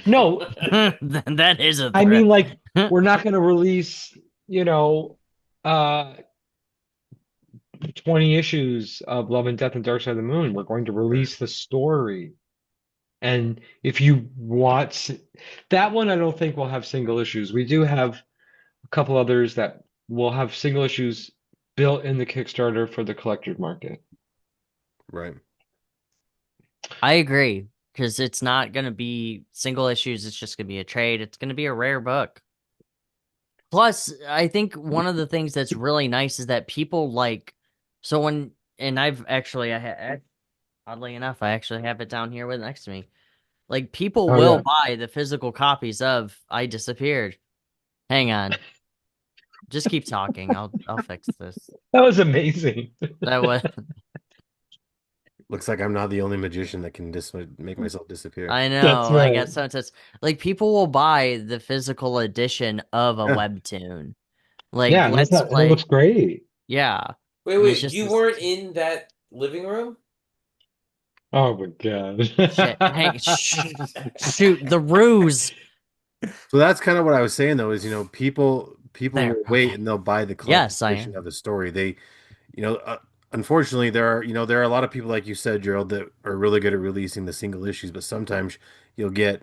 No, That is a I mean threat. like we're not going to release, uh 20 issues of Love and Death and Dark Side of the Moon. We're going to Right. release the story. And if you want that one, I don't think we'll have single issues. We do have a couple others that will have single issues built in the Kickstarter for the collector's market. Right. I agree, because it's not going to be single issues. It's just going to be a trade. It's going to be a rare book. Plus, I think one of the things that's really nice is that people like, so when, and I've actually, oddly enough, I actually have it down here with next to me. Like, people Oh will yeah. buy the physical copies of I Disappeared. Hang on. Just keep talking. I'll fix this. That was amazing. That was Looks like I'm not the only magician that can make myself disappear. I That's know. I right. guess so. It's like people will buy the physical edition of a Yeah. webtoon. Like Yeah, and Let's and it looks Play. great. Yeah. Wait, And it's wait, just you this weren't in that living room? Oh my God. shit. Hang shoot, the ruse. So that's kind of what I was saying though, is people There. will wait Okay. and they'll buy the collector's Yes, I edition am. of the story. You know, uh, Unfortunately, there are a lot of people like you said, Gerald, that are really good at releasing the single issues, but sometimes you'll get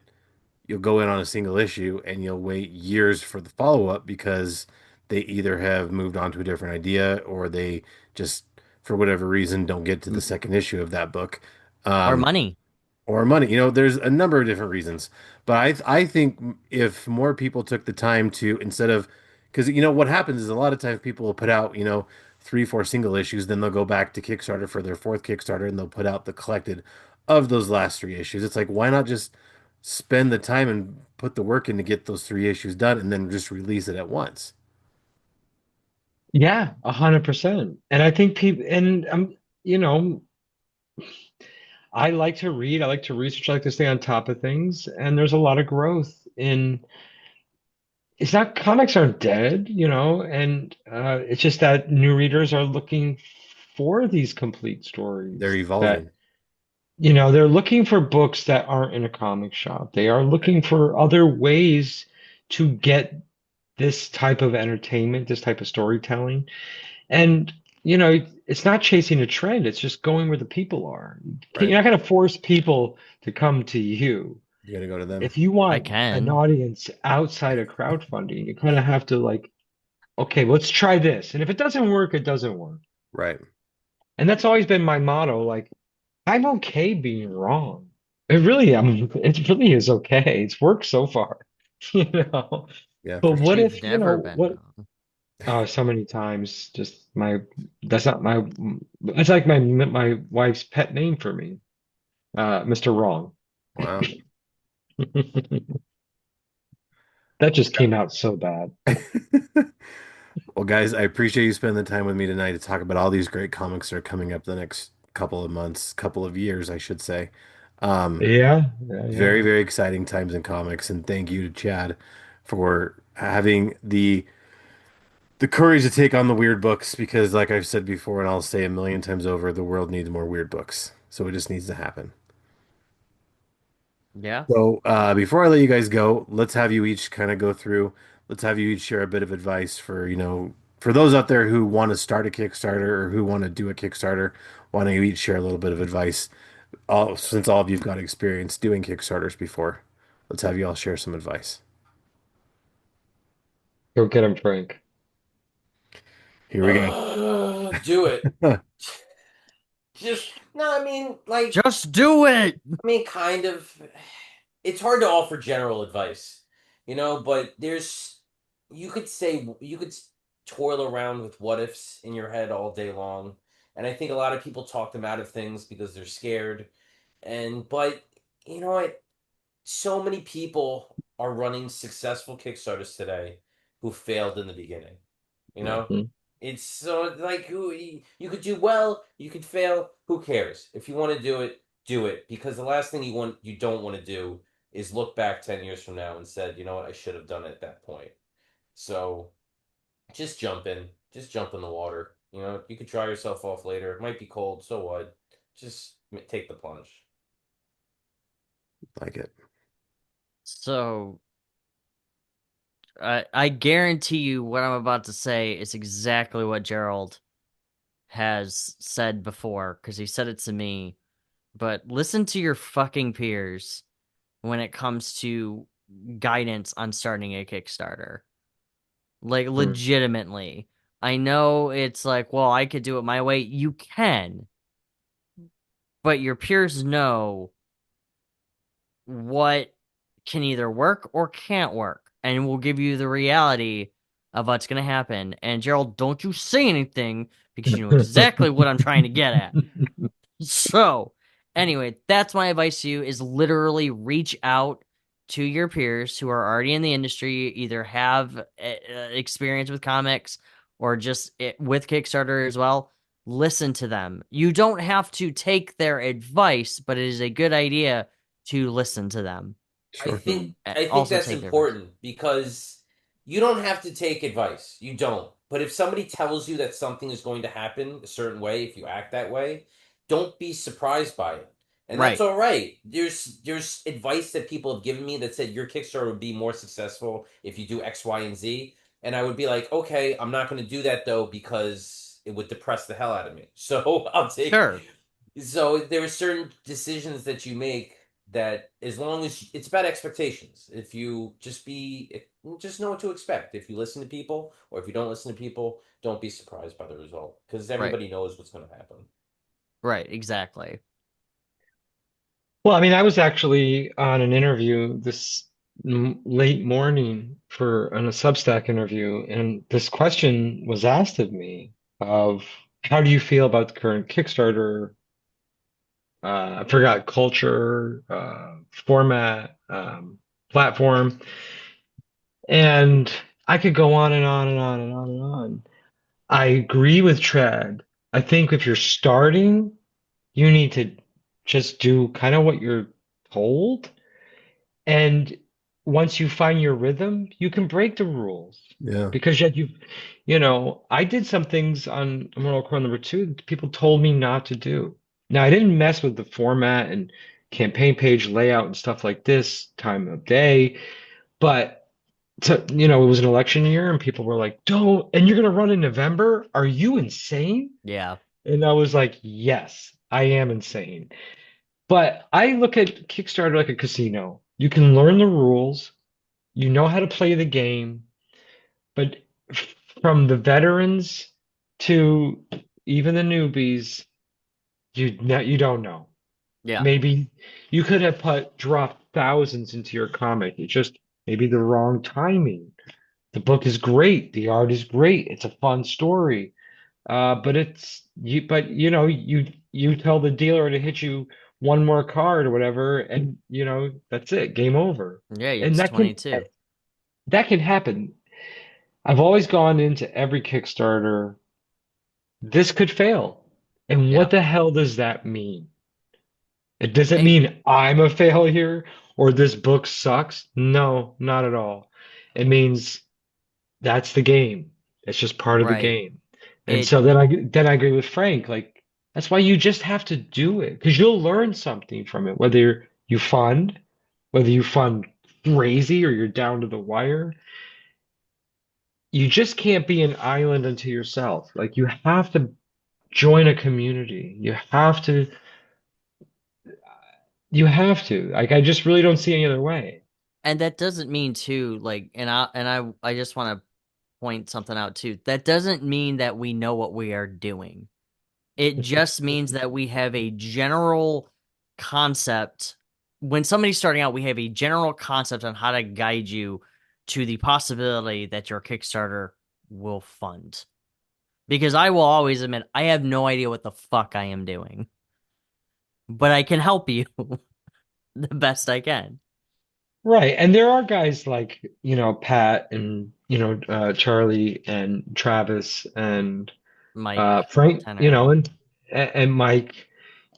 you'll go in on a single issue and you'll wait years for the follow-up because they either have moved on to a different idea or they just for whatever reason don't get to the second issue of that book. Or Um, money. or money. There's a number of different reasons, but I think if more people took the time to instead of because what happens is a lot of times people will put out three, four single issues, then they'll go back to Kickstarter for their fourth Kickstarter and they'll put out the collected of those last three issues. It's like why not just spend the time and put the work in to get those 3 issues done and then just release it at once. Yeah, 100%. And I think people, and you know, I like to read, I like to research, I like to stay on top of things, and there's a lot of growth in it's not comics aren't dead, and it's just that new readers are looking for these complete They're stories that evolving. they're looking for books that aren't in a comic shop. They are Right. looking for other ways to get this type of entertainment, this type of storytelling. And, it's not chasing a trend, it's just going where the people are. Right. You're not going to force people to come to you. You got to go to them. If you I want an can. audience outside of crowdfunding, you kind of have to like, okay, let's try this. And if it doesn't work, it doesn't work. Right. And that's always been my motto. Like, I'm okay being wrong. It really is okay. It's worked so far, you know. Yeah, But for what sure. You've if, never been what wrong. oh, so many times just that's not my that's like my wife's pet name for me. Mr. Wrong. Wow. That just came out so bad. Well, guys, I appreciate you spending the time with me tonight to talk about all these great comics that are coming up the next couple of months, couple of years, I should say. Um, Yeah, yeah, yeah. very, very exciting times in comics, and thank you to Chad for having the courage to take on the weird books because, like I've said before, and I'll say a million times over, the world needs more weird books. So it just needs to happen. Yeah. So before I let you guys go, let's have you each kind of go through. Let's have you each share a bit of advice for, for those out there who want to start a Kickstarter or who want to do a Kickstarter. Why don't you each share a little bit of advice? Since all of you've got experience doing Kickstarters before, let's have you all share some advice. Go get him, Frank. Here we Do it. go. Just no, I mean, like, Just do it. I mean, kind of. It's hard to offer general advice, but you could toil around with what ifs in your head all day long. And I think a lot of people talk them out of things because they're scared. But you know what? So many people are running successful Kickstarters today who failed in the beginning. You know, Mhm. it's so like you could do well, you could fail. Who cares? If you want to do it. Because the last thing you don't want to do is look back 10 years from now and said, you know what, I should have done it at that point. So just jump in, just jump in the water. You could dry yourself off later. It might be cold, so what? Just take the plunge. Like it. So I guarantee you what I'm about to say is exactly what Gerald has said before because he said it to me. But listen to your fucking peers when it comes to guidance on starting a Kickstarter. Like, Mm. legitimately. I know it's like, well, I could do it my way. You can, but your peers know what can either work or can't work, and will give you the reality of what's going to happen. And Gerald, don't you say anything because you know exactly what I'm trying to get at. So, anyway, that's my advice to you is literally reach out to your peers who are already in the industry, either have experience with comics or just with Kickstarter as well. Listen to them. You don't have to take their advice, but it is a good idea to listen to them. I Sure. think I think Also that's take their advice. important because you don't have to take advice. You don't. But if somebody tells you that something is going to happen a certain way, if you act that way, don't be surprised by it. And that's Right. all right. There's advice that people have given me that said your Kickstarter would be more successful if you do X, Y, and Z. And I would be like, okay, I'm not going to do that though because it would depress the hell out of me. So I'll take. Sure. So there are certain decisions that you make that as long as it's about expectations. If you just know what to expect. If you listen to people or if you don't listen to people, don't be surprised by the result because Right. everybody knows what's going to happen. Right. Exactly. Well, I mean, I was actually on an interview this late morning on a Substack interview, and this question was asked of me of how do you feel about the current Kickstarter I forgot culture, format, platform, and I could go on and on and on and on and on. I agree with Chad. I think if you're starting, you need to just do kind of what you're told. And once you find your rhythm, you can break the rules. Yeah. Because yet I did some things on Immortal Coil number 2 that people told me not to do. Now, I didn't mess with the format and campaign page layout and stuff like this, time of day, but it was an election year and people were like, don't, and you're going to run in November? Are you insane? Yeah. And I was like, yes, I am insane. But I look at Kickstarter like a casino. You can learn the rules, you know how to play the game, but from the veterans to even the newbies, you don't know. Yeah. Maybe you could have dropped thousands into your comic. It's just maybe the wrong timing. The book is great, the art is great, it's a fun story. But you tell the dealer to hit you one more card or whatever, and that's it, game over. Yeah, And it's 22. that can happen. I've always gone into every Kickstarter, this could fail. And Yeah. what the hell does that mean? It doesn't Hey, mean I'm a failure or this book sucks. No, not at all. It means that's the game. It's just part of the right. game. And It so then I agree with Frank. Like that's why you just have to do it because you'll learn something from it, whether you fund crazy or you're down to the wire. You just can't be an island unto yourself. Like you have to join a community. You have to. Like I just really don't see any other way. and that doesn't mean too, like, and I just want to point something out too. That doesn't mean that we know what we are doing. It just means that we have a general concept. When somebody's starting out, we have a general concept on how to guide you to the possibility that your Kickstarter will fund. Because I will always admit, I have no idea what the fuck I am doing, but I can help you the best I can. Right. And there are guys like, Pat and, Charlie and Travis and Mike Frank, Tenner. and Mike,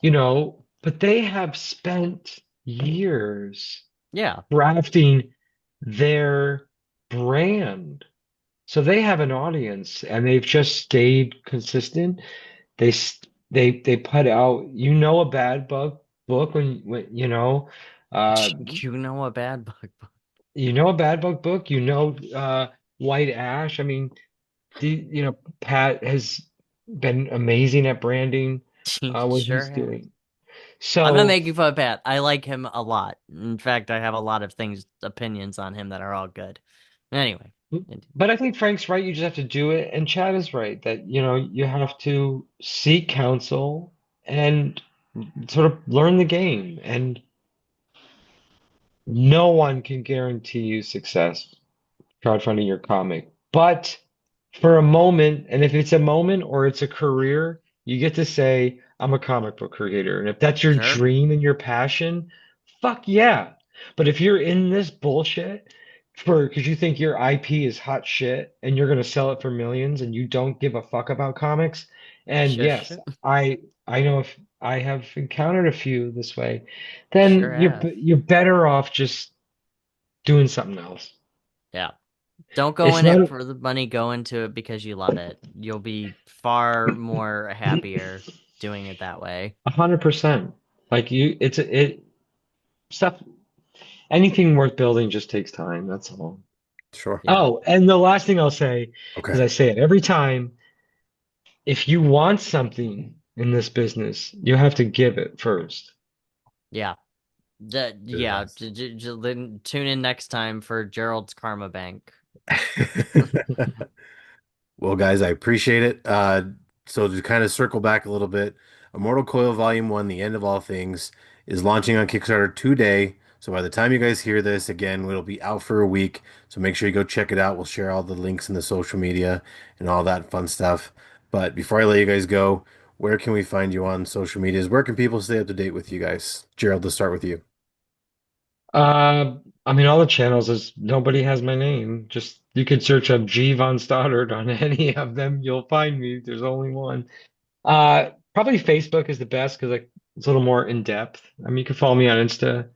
but they have spent years Yeah, crafting their brand. So they have an audience and they've just stayed consistent. They put out, a bad book when uh you know a bad bug. a bad book, White Ash. I mean, Pat has been amazing at branding He what sure he's has. doing. I'm not So, making fun of Pat. I like him a lot. In fact, I have a lot of opinions on him that are all good. Anyway, but I think Frank's right. You just have to do it, and Chad is right that you have to seek counsel and sort of learn the game. And no one can guarantee you success crowdfunding your comic. But for a moment, and if it's a moment or it's a career, you get to say, I'm a comic book creator. And if that's your sure, dream and your passion, fuck yeah. But if you're in this bullshit because you think your IP is hot shit and you're gonna sell it for millions and you don't give a fuck about comics, and shush, yes, I know if I have encountered a few this way, sure then have. you're better off just doing something else. Yeah. Don't go It's in not it a for the money. Go into it because you love it. You'll be far more happier doing it that way. 100%. Like stuff, anything worth building just takes time. That's all. Sure. Yeah, Oh, and the last thing I'll say, Okay. because I say it every time, if you want something in this business, you have to give it first. yeah. Yeah. Then tune in next time for Gerald's Karma Bank. Well, guys, I appreciate it. So to kind of circle back a little bit, Immortal Coil Volume 1, The End of All Things, is launching on Kickstarter today. So by the time you guys hear this, again, it'll be out for a week. So make sure you go check it out. We'll share all the links in the social media and all that fun stuff. But before I let you guys go, where can we find you on social medias? Where can people stay up to date with you guys? Gerald, to start with you. I mean, all the channels is nobody has my name. Just you could search up G Von Stoddard on any of them. You'll find me. There's only one. Probably Facebook is the best because like it's a little more in depth. I mean, you can follow me on Instagram,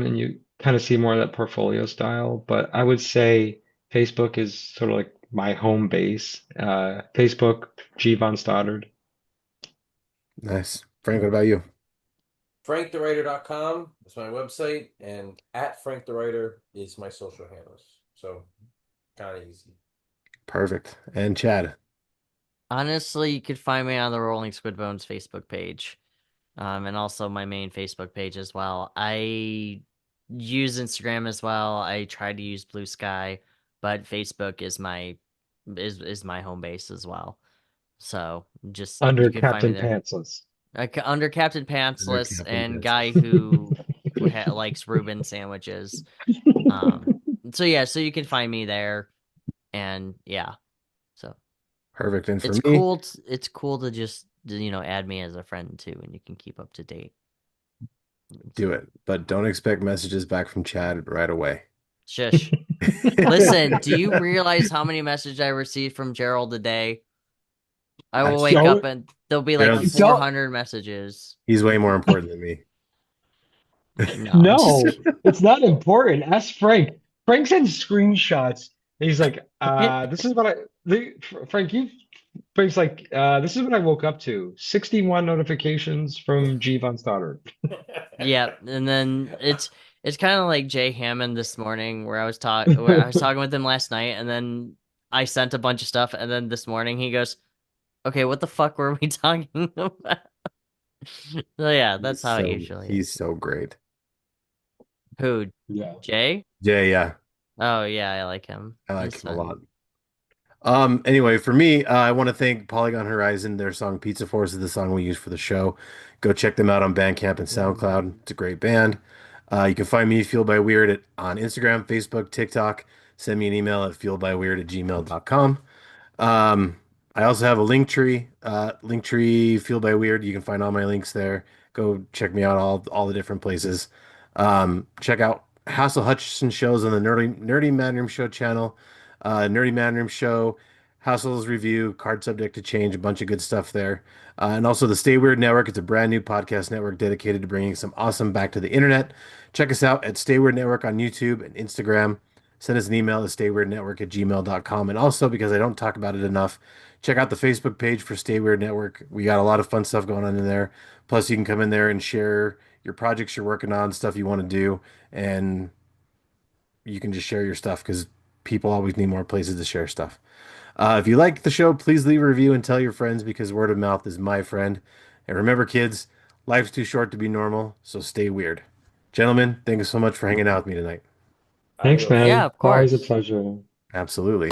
and you kind of see more of that portfolio style. But I would say Facebook is sort of like my home base. Facebook, G Von Stoddard. Nice. Frank, what about you? FrankTheWriter.com is my website, and @FrankTheWriter is my social handles. So kind of easy. Perfect. And Chad. Honestly, you could find me on the Rolling Squid Bones Facebook page, and also my main Facebook page as well. I use Instagram as well. I try to use Blue Sky, but Facebook is my home base as well. So just Under you can find me Captain there. Pantsless. Under Captain Under Pantsless Captain and Pantsless. guy who likes Reuben sandwiches. So yeah, so you can find me there, and yeah, so Perfect. And for it's me, cool. It's cool to just add me as a friend too, and you can keep up to date. do it, but don't expect messages back from Chad right away. Shush. Listen, do you realize how many messages I received from Gerald today? I will wake don't- up and there'll be like Gerald's- 400 messages. He's way more important than me. No, it's not important. Ask Frank. Frank sends screenshots. He's like, this is what Frank's like, this is what I woke up to. 61 notifications from G Von Stoddard. Yeah, and then it's kind of like Jay Hammond this morning, where I was talking with him last night, and then I sent a bunch of stuff, and then this morning he goes, "Okay, what the fuck were we talking about?" So yeah, that's how it usually is. He's so great. Who? Yeah. Jay? Jay, yeah. Oh yeah, I like him. I like He's him a fun. lot. Anyway, for me, I want to thank Polygon Horizon. Their song Pizza Force is the song we use for the show. Go check them out on Bandcamp and SoundCloud. It's a great band. You can find me, Fueled by Weird, on Instagram, Facebook, TikTok. Send me an email at fueledbyweird@gmail.com. I also have a Linktree Fueled by Weird. You can find all my links there. Go check me out all the different places. Check out Hassel Hutchinson shows on the Nerdy Manroom Show channel. Nerdy Manroom Show, Hassel's review, card subject to change, a bunch of good stuff there. And also the Stay Weird Network. It's a brand new podcast network dedicated to bringing some awesome back to the internet. Check us out at Stay Weird Network on YouTube and Instagram. Send us an email at stayweirdnetwork@gmail.com. And also, because I don't talk about it enough, check out the Facebook page for Stay Weird Network. We got a lot of fun stuff going on in there. Plus, you can come in there and share your projects you're working on, stuff you want to do, and you can just share your stuff because people always need more places to share stuff. If you like the show, please leave a review and tell your friends because word of mouth is my friend. And remember, kids, life's too short to be normal, so stay weird. Gentlemen, thank you so much for hanging out with me tonight. Thanks, man. Yeah, of Always a course. pleasure. Absolutely.